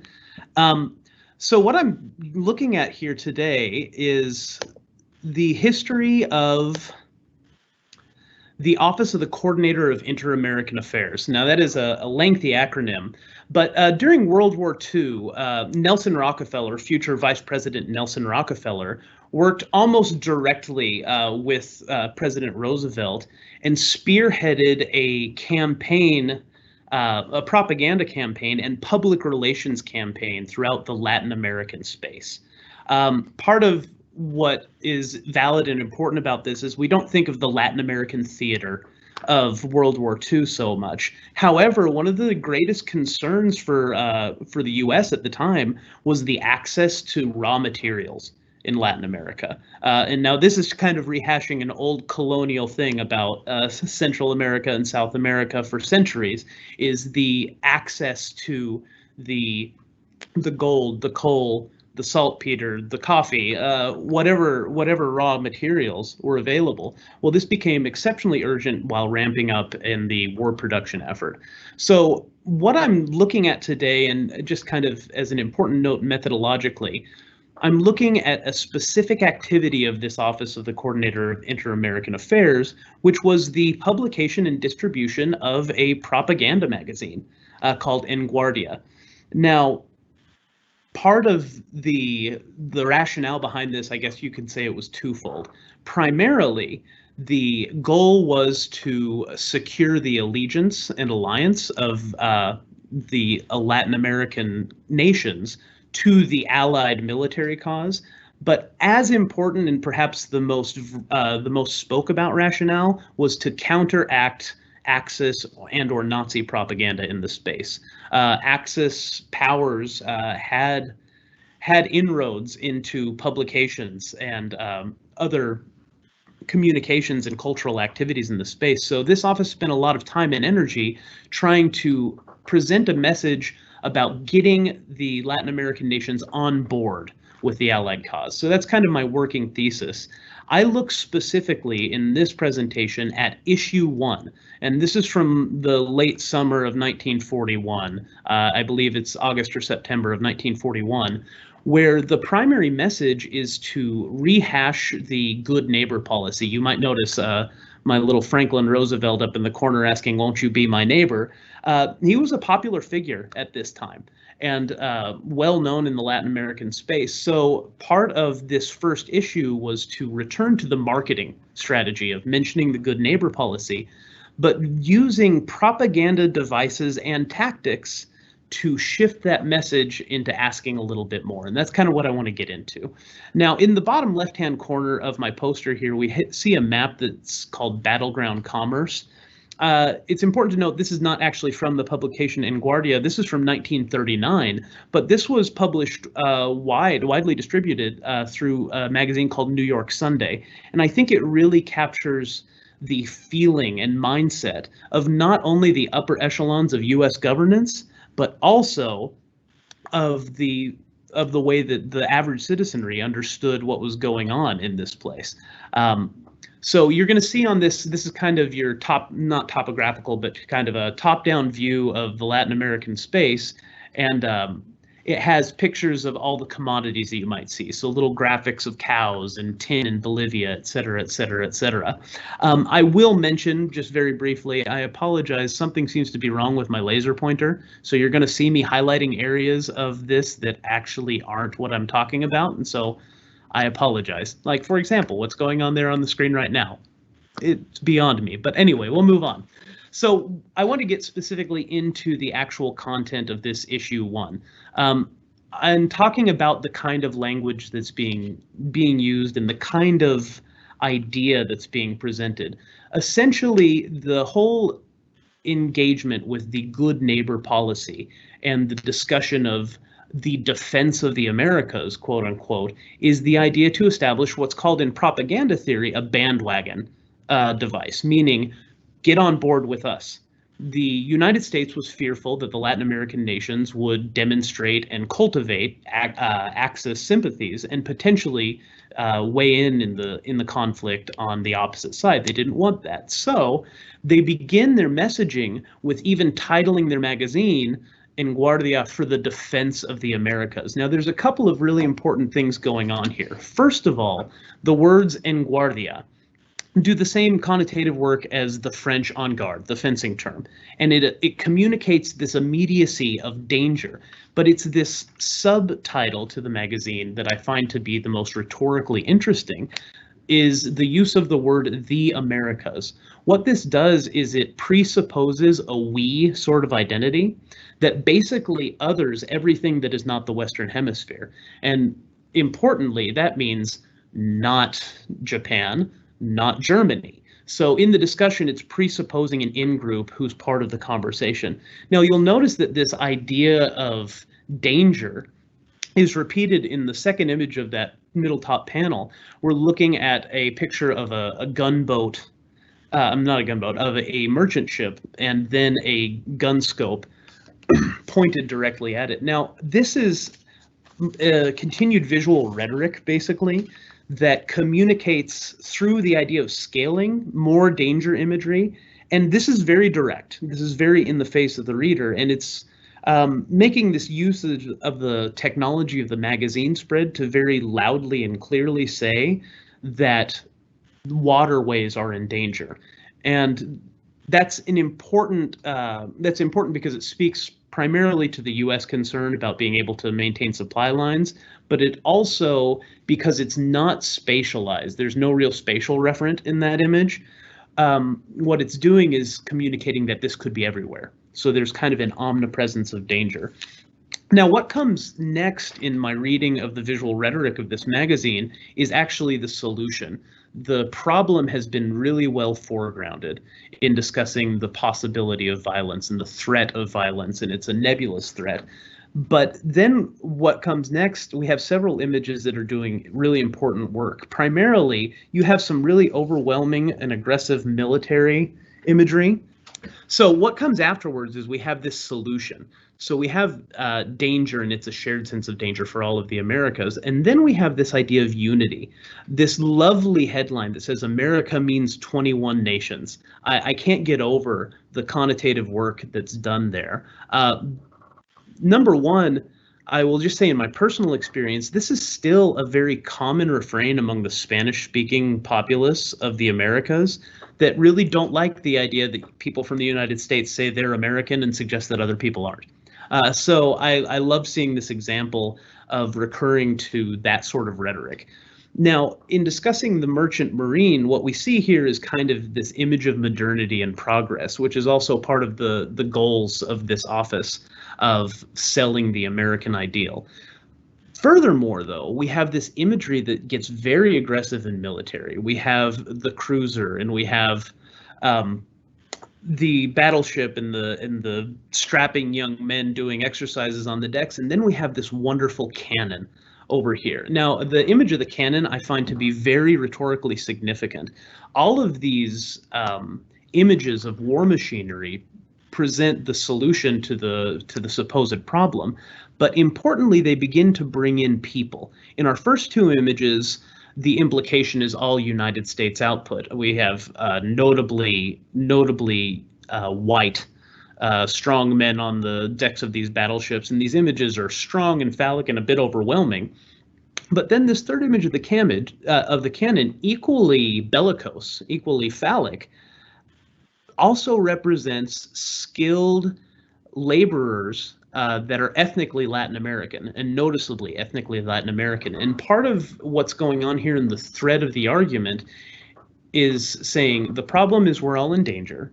So what I'm looking at here today is the history of the Office of the Coordinator of Inter-American Affairs. Now, that is a lengthy acronym, but during World War II, Nelson Rockefeller, future Vice President Nelson Rockefeller, worked almost directly with President Roosevelt and spearheaded a campaign, a propaganda campaign and public relations campaign throughout the Latin American space. Part of what is valid and important about this is we don't think of the Latin American theater of World War II so much. However, one of the greatest concerns for the U.S. at the time was the access to raw materials in Latin America. And now this is kind of rehashing an old colonial thing about Central America and South America for centuries, is the access to the gold, the coal, the saltpeter, the coffee, whatever raw materials were available. Well, this became exceptionally urgent while ramping up in the war production effort. So what I'm looking at today, and just kind of as an important note methodologically, I'm looking at a specific activity of this Office of the Coordinator of Inter-American Affairs, which was the publication and distribution of a propaganda magazine called En Guardia. Now, part of the rationale behind this, I guess you could say it was twofold. Primarily, the goal was to secure the allegiance and alliance of the Latin American nations to the Allied military cause. But as important, and perhaps the most spoke about rationale, was to counteract Axis and or Nazi propaganda in the space. Axis powers had inroads into publications and other communications and cultural activities in the space. So this office spent a lot of time and energy trying to present a message about getting the Latin American nations on board with the Allied cause. So that's kind of my working thesis. I look specifically in this presentation at issue 1, and this is from the late summer of 1941. I believe it's August or September of 1941, where the primary message is to rehash the good neighbor policy. You might notice my little Franklin Roosevelt up in the corner asking, "Won't you be my neighbor?" He was a popular figure at this time and well known in the Latin American space. So part of this first issue was to return to the marketing strategy of mentioning the good neighbor policy, but using propaganda devices and tactics to shift that message into asking a little bit more. And that's kind of what I want to get into. Now, in the bottom left-hand corner of my poster here, we see a map that's called Battleground Commerce. It's important to note this is not actually from the publication En Guardia. This is from 1939, but this was published widely distributed through a magazine called New York Sunday. And I think it really captures the feeling and mindset of not only the upper echelons of U.S. governance, but also of the way that the average citizenry understood what was going on in this place. So you're going to see on this is kind of your not topographical, but kind of a top-down view of the Latin American space. And it has pictures of all the commodities that you might see. So little graphics of cows and tin in Bolivia, et cetera, et cetera, et cetera. I will mention just very briefly, I apologize, something seems to be wrong with my laser pointer. So you're going to see me highlighting areas of this that actually aren't what I'm talking about. And so I apologize. Like, for example, what's going on there on the screen right now? It's beyond me. But anyway, we'll move on. So I want to get specifically into the actual content of this issue 1. I'm talking about the kind of language that's being used and the kind of idea that's being presented. Essentially, the whole engagement with the good neighbor policy and the discussion of the defense of the Americas, quote unquote, is the idea to establish what's called in propaganda theory a bandwagon device, meaning get on board with us. The United States was fearful that the Latin American nations would demonstrate and cultivate Axis sympathies and potentially weigh in the conflict on the opposite side. They didn't want that. So they begin their messaging with even titling their magazine En Guardia for the defense of the Americas. Now, there's a couple of really important things going on here. First of all, the words En Guardia do the same connotative work as the French en garde, the fencing term. And it communicates this immediacy of danger. But it's this subtitle to the magazine that I find to be the most rhetorically interesting, is the use of the word the Americas. What this does is it presupposes a we sort of identity that basically others everything that is not the Western Hemisphere. And importantly, that means not Japan, not Germany. So in the discussion, it's presupposing an in-group who's part of the conversation. Now, you'll notice that this idea of danger is repeated in the second image of that middle top panel. We're looking at a picture of a gunboat, not a gunboat, of a merchant ship, and then a gun scope pointed directly at it. Now, this is continued visual rhetoric, basically, that communicates through the idea of scaling more danger imagery. And this is very direct. This is very in the face of the reader. And it's making this usage of the technology of the magazine spread to very loudly and clearly say that waterways are in danger. And that's an important, that's important because it speaks primarily to the U.S. concern about being able to maintain supply lines, but it also, because it's not spatialized, there's no real spatial referent in that image, what it's doing is communicating that this could be everywhere. So there's kind of an omnipresence of danger. Now, what comes next in my reading of the visual rhetoric of this magazine is actually the solution. The problem has been really well foregrounded in discussing the possibility of violence and the threat of violence, and it's a nebulous threat. But then what comes next, we have several images that are doing really important work. Primarily, you have some really overwhelming and aggressive military imagery. So what comes afterwards is we have this solution. So we have danger, and it's a shared sense of danger for all of the Americas. And then we have this idea of unity, this lovely headline that says America means 21 nations. I can't get over the connotative work that's done there. Number one, I will just say in my personal experience, this is still a very common refrain among the Spanish-speaking populace of the Americas that really don't like the idea that people from the United States say they're American and suggest that other people aren't. So I love seeing this example of recurring to that sort of rhetoric. Now, in discussing the merchant marine, what we see here is kind of this image of modernity and progress, which is also part of the goals of this office of selling the American ideal. Furthermore, though, we have this imagery that gets very aggressive and military. We have the cruiser, and we have the battleship and the strapping young men doing exercises on the decks, and then we have this wonderful cannon over here. Now, the image of the cannon I find to be very rhetorically significant. All of these images of war machinery present the solution to the supposed problem, but importantly, they begin to bring in people. In our first two images, the implication is all United States output. We have notably white strong men on the decks of these battleships, and these images are strong and phallic and a bit overwhelming. But then this third image of the cannon, equally bellicose, equally phallic, also represents skilled laborers that are ethnically Latin American, and noticeably ethnically Latin American. And part of what's going on here in the thread of the argument is saying the problem is we're all in danger.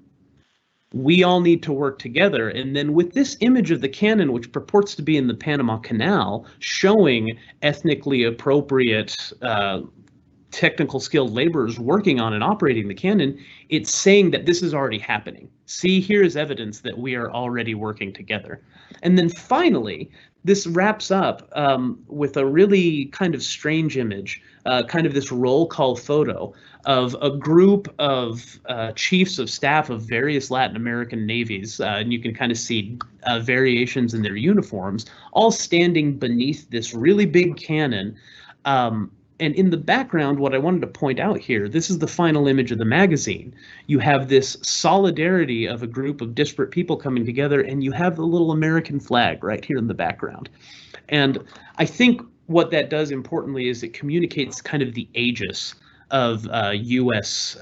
We all need to work together. And then with this image of the cannon, which purports to be in the Panama Canal, showing ethnically appropriate technical skilled laborers working on and operating the cannon, it's saying that this is already happening. See, here is evidence that we are already working together. And then finally, this wraps up with a really kind of strange image, kind of this roll call photo of a group of chiefs of staff of various Latin American navies, and you can kind of see variations in their uniforms, all standing beneath this really big cannon. And in the background, what I wanted to point out here, this is the final image of the magazine. You have this solidarity of a group of disparate people coming together, and you have the little American flag right here in the background. And I think what that does importantly is it communicates kind of the aegis of the U.S.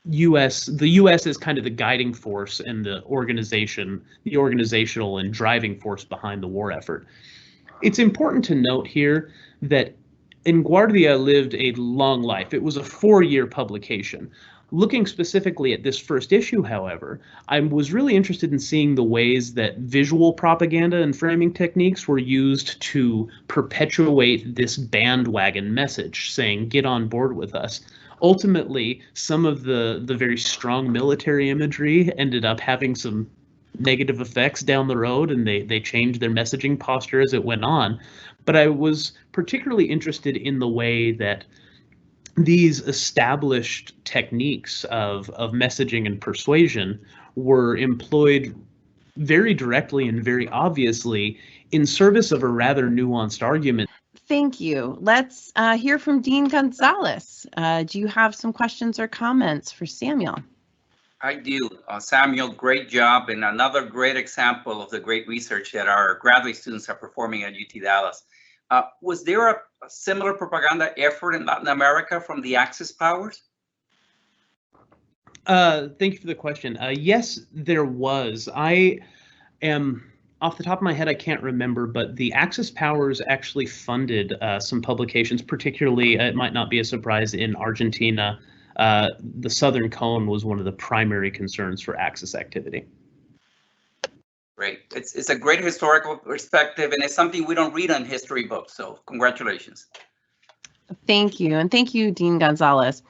is kind of the guiding force and the organizational and driving force behind the war effort. It's important to note here that Guardia lived a long life. It was a 4-year publication. Looking specifically at this first issue, however, I was really interested in seeing the ways that visual propaganda and framing techniques were used to perpetuate this bandwagon message saying, get on board with us. Ultimately, some of the very strong military imagery ended up having some negative effects down the road, and they changed their messaging posture as it went on. But I was particularly interested in the way that these established techniques of messaging and persuasion were employed very directly and very obviously in service of a rather nuanced argument. Thank you. Let's hear from Dean Gonzalez. Do you have some questions or comments for Samuel? I do. Samuel, great job, and another great example of the great research that our graduate students are performing at UT Dallas. Was there a similar propaganda effort in Latin America from the Axis powers? Thank you for the question. Yes, there was. I am, off the top of my head, I can't remember, but the Axis powers actually funded some publications, particularly, it might not be a surprise, in Argentina. The Southern Cone was one of the primary concerns for Axis activity. Great. It's a great historical perspective, and it's something we don't read on history books, so congratulations. Thank you, and thank you, Dean Gonzalez.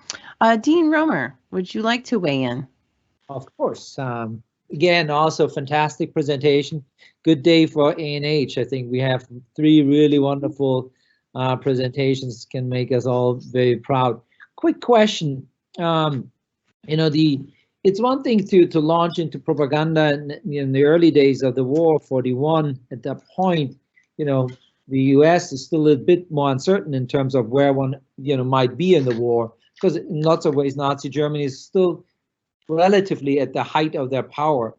Dean Romer, would you like to weigh in? Of course. Again, also fantastic presentation. Good day for A&H. I think we have 3 really wonderful presentations, can make us all very proud. Quick question. It's one thing to launch into propaganda in the early days of the war, 41. At that point, the U.S. is still a bit more uncertain in terms of where one, might be in the war, because in lots of ways, Nazi Germany is still relatively at the height of their power.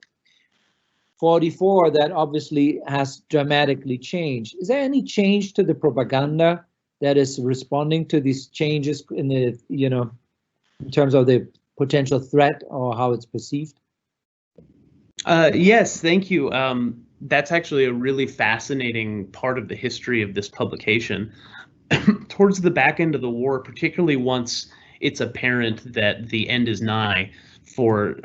44, that obviously has dramatically changed. Is there any change to the propaganda that is responding to these changes in the, in terms of the potential threat or how it's perceived? Yes, thank you. That's actually a really fascinating part of the history of this publication. Towards the back end of the war, particularly once it's apparent that the end is nigh for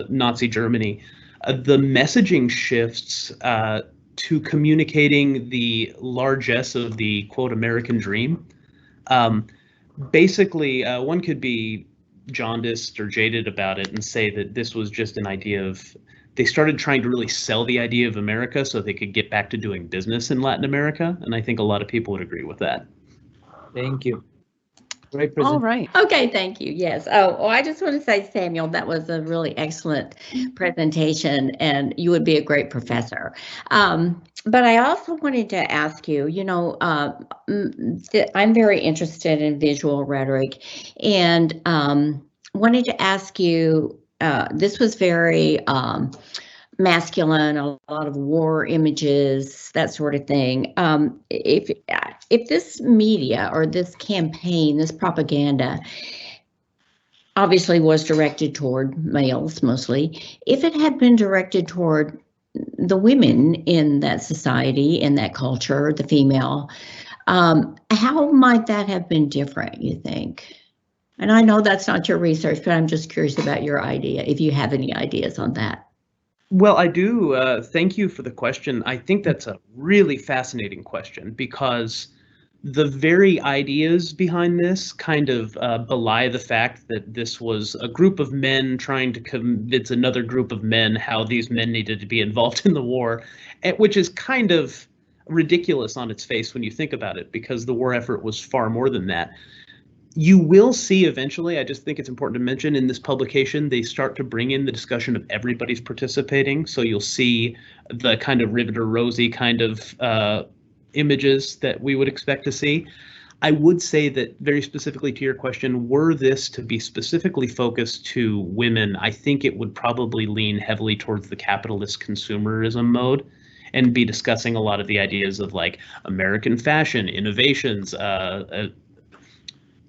Nazi Germany, the messaging shifts to communicating the largesse of the, quote, American dream. Basically, one could be jaundiced or jaded about it and say that this was just an idea of, they started trying to really sell the idea of America so they could get back to doing business in Latin America. And I think a lot of people would agree with that. Thank you. Great All presentation. right. Okay, thank you. Yes. Oh, I just want to say, Samuel, that was a really excellent presentation, and you would be a great professor. But I also wanted to ask you, I'm very interested in visual rhetoric, and wanted to ask you, this was very masculine, a lot of war images, that sort of thing. If this media or this campaign, this propaganda, obviously was directed toward males mostly, if it had been directed toward the women in that society, in that culture, the female, how might that have been different, you think? And I know that's not your research, but I'm just curious about your idea, if you have any ideas on that. Well, I do. Thank you for the question. I think that's a really fascinating question because the very ideas behind this kind of belie the fact that this was a group of men trying to convince another group of men how these men needed to be involved in the war, which is kind of ridiculous on its face when you think about it, because the war effort was far more than that. You will see eventually, I just think it's important to mention in this publication, they start to bring in the discussion of everybody's participating. So you'll see the kind of Riveter Rosie kind of images that we would expect to see. I would say that very specifically to your question, were this to be specifically focused to women, I think it would probably lean heavily towards the capitalist consumerism mode and be discussing a lot of the ideas of like American fashion, innovations,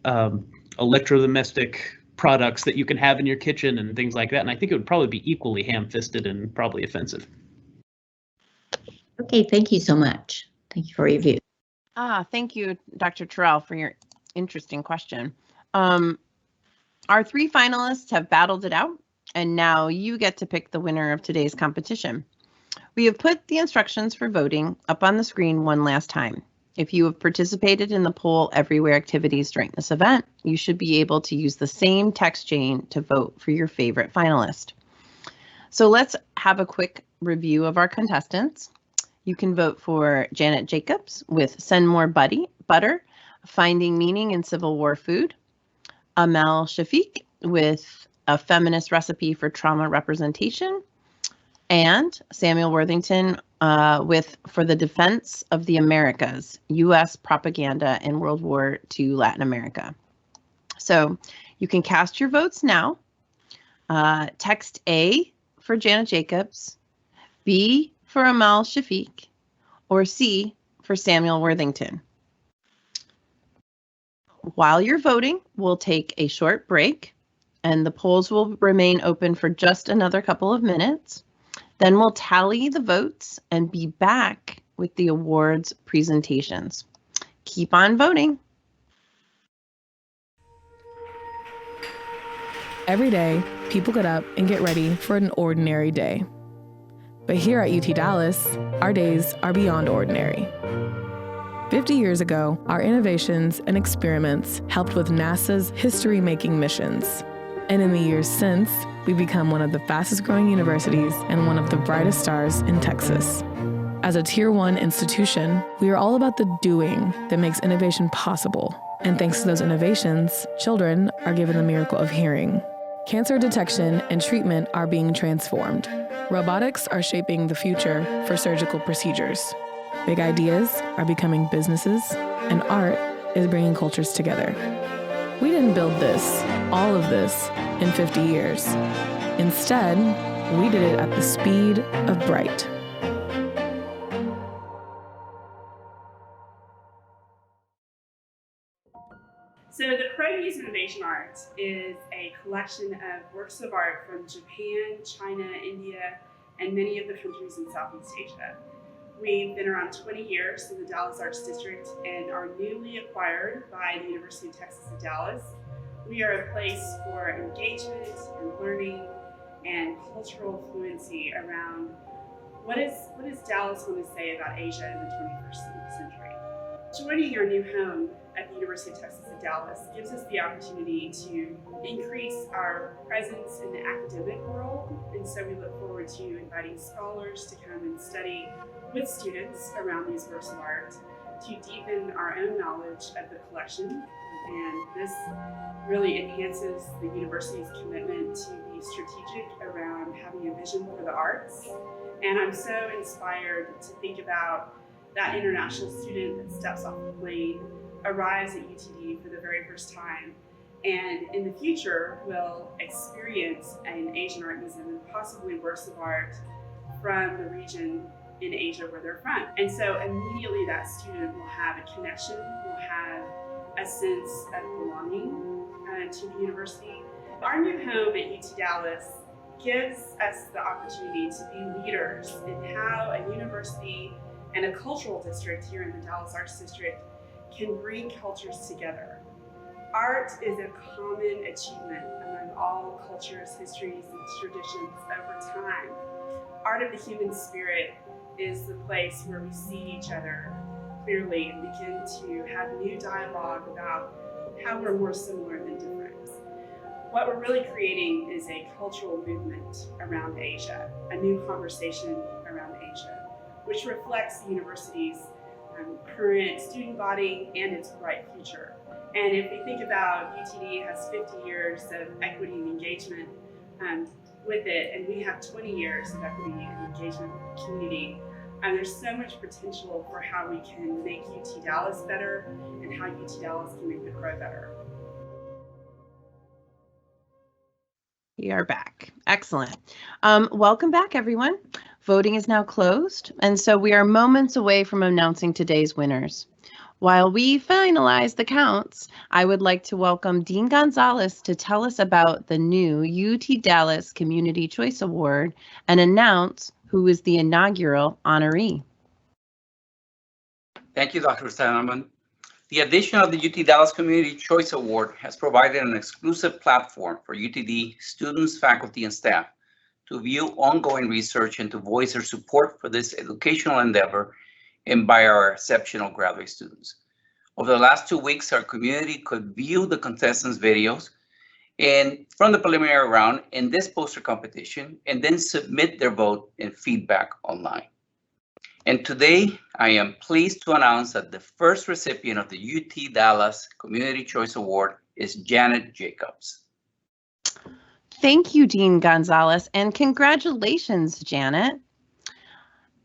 electrodomestic products that you can have in your kitchen and things like that. And I think it would probably be equally ham-fisted and probably offensive. Okay, thank you so much. Thank you for your view. Thank you, Dr. Terrell, for your interesting question. Our three finalists have battled it out, and now you get to pick the winner of today's competition. We have put the instructions for voting up on the screen one last time. If you have participated in the Poll Everywhere activities during this event, you should be able to use the same text chain to vote for your favorite finalist. So let's have a quick review of our contestants. You can vote for Janet Jacobs with Send More Butter, Finding Meaning in Civil War Food. Amal Shafek with A Feminist Recipe for Trauma Representation. And Samuel Worthington with For the Defense of the Americas, U.S. Propaganda in World War II Latin America. So you can cast your votes now. Text A for Janet Jacobs, B for Amal Shafek, or C for Samuel Worthington. While you're voting, we'll take a short break, and the polls will remain open for just another couple of minutes. Then we'll tally the votes and be back with the awards presentations. Keep on voting. Every day, people get up and get ready for an ordinary day. But here at UT Dallas, our days are beyond ordinary. 50 years ago, our innovations and experiments helped with NASA's history-making missions. And in the years since, we've become one of the fastest growing universities and one of the brightest stars in Texas. As a Tier 1 institution, we are all about the doing that makes innovation possible. And thanks to those innovations, children are given the miracle of hearing. Cancer detection and treatment are being transformed. Robotics are shaping the future for surgical procedures. Big ideas are becoming businesses, and art is bringing cultures together. We didn't build this, all of this, in 50 years. Instead, we did it at the speed of bright. So the Pro Muse Innovation Art is a collection of works of art from Japan, China, India, and many of the countries in Southeast Asia. We've been around 20 years in the Dallas Arts District and are newly acquired by the University of Texas at Dallas. We are a place for engagement and learning and cultural fluency around what does Dallas want to say about Asia in the 21st century. Joining our new home at the University of Texas at Dallas gives us the opportunity to increase our presence in the academic world, and so we look forward to inviting scholars to come and study with students around these works of art to deepen our own knowledge of the collection and this really enhances the university's commitment to be strategic around having a vision for the arts. And I'm so inspired to think about that international student that steps off the plane, arrives at UTD for the very first time, and in the future will experience an Asian art museum and possibly works of art from the region in Asia where they're from. And so immediately that student will have a connection, will have a sense of belonging to the university. Our new home at UT Dallas gives us the opportunity to be leaders in how a university and a cultural district here in the Dallas Arts District can bring cultures together. Art is a common achievement among all cultures, histories, and traditions over time. Art of the human spirit is the place where we see each other clearly and begin to have new dialogue about how we're more similar than different. What we're really creating is a cultural movement around Asia, a new conversation around Asia, which reflects the university's current student body and its bright future. And if we think about UTD has 50 years of equity and engagement with it, and we have 20 years of equity and engagement with the community, and there's so much potential for how we can make UT Dallas better and how UT Dallas can make the Crow better. We are back. Excellent. Welcome back, everyone. Voting is now closed, and so we are moments away from announcing today's winners. While we finalize the counts, I would like to welcome Dean Gonzalez to tell us about the new UT Dallas Community Choice Award and announce who is the inaugural honoree. Thank you, Dr. Steinerman. The addition of the UT Dallas Community Choice Award has provided an exclusive platform for UTD students, faculty, and staff to view ongoing research and to voice their support for this educational endeavor and by our exceptional graduate students. Over the last 2 weeks, our community could view the contestants' videos and from the preliminary round in this poster competition and then submit their vote and feedback online. And today, I am pleased to announce that the first recipient of the UT Dallas Community Choice Award is Janet Jacobs. Thank you, Dean Gonzalez, and congratulations, Janet.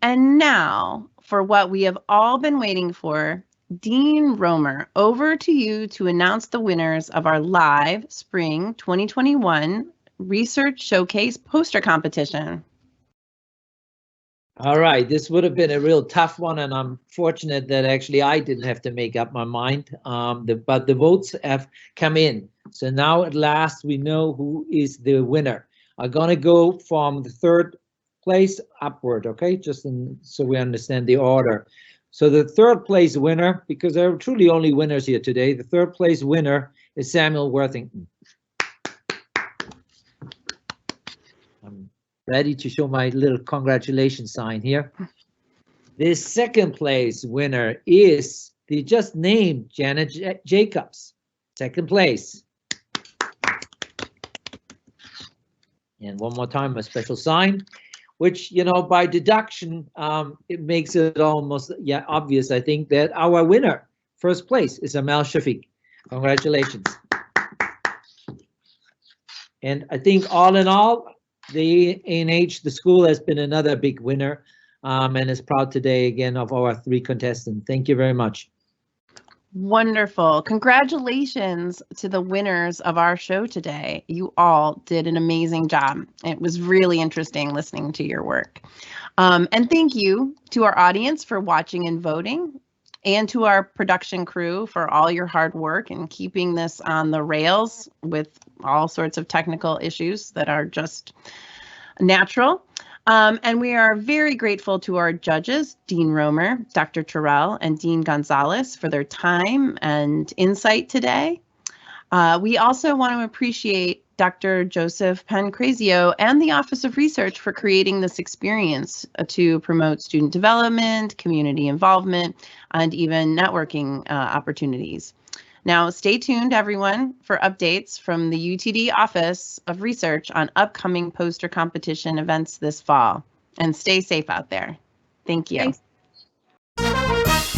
And now, for what we have all been waiting for, Dean Romer, over to you to announce the winners of our live Spring 2021 Research Showcase Poster Competition. All right, this would have been a real tough one, and I'm fortunate that actually I didn't have to make up my mind. But the votes have come in. So now at last we know who is the winner. I'm gonna go from the third place upward, okay? So we understand the order. So the third place winner, because there are truly only winners here today, the third place winner is Samuel Worthington. Ready to show my little congratulations sign here. The second place winner is the just named Janet Jacobs. Second place. And one more time, a special sign, which, you know, by deduction, it makes it almost obvious, I think, that our winner, first place, is Amal Shafek. Congratulations. And I think all in all, the A&H, the school, has been another big winner and is proud today again of our 3 contestants. Thank you very much. Wonderful. Congratulations to the winners of our show today. You all did an amazing job. It was really interesting listening to your work. And thank you to our audience for watching and voting, and to our production crew for all your hard work and keeping this on the rails with all sorts of technical issues that are just natural. And we are very grateful to our judges, Dean Romer, Dr. Terrell, and Dean Gonzalez, for their time and insight today. We also want to appreciate Dr. Joseph Pancrazio and the Office of Research for creating this experience to promote student development, community involvement, and even networking opportunities. Now, stay tuned, everyone, for updates from the UTD Office of Research on upcoming poster competition events this fall. And stay safe out there. Thank you. Thanks.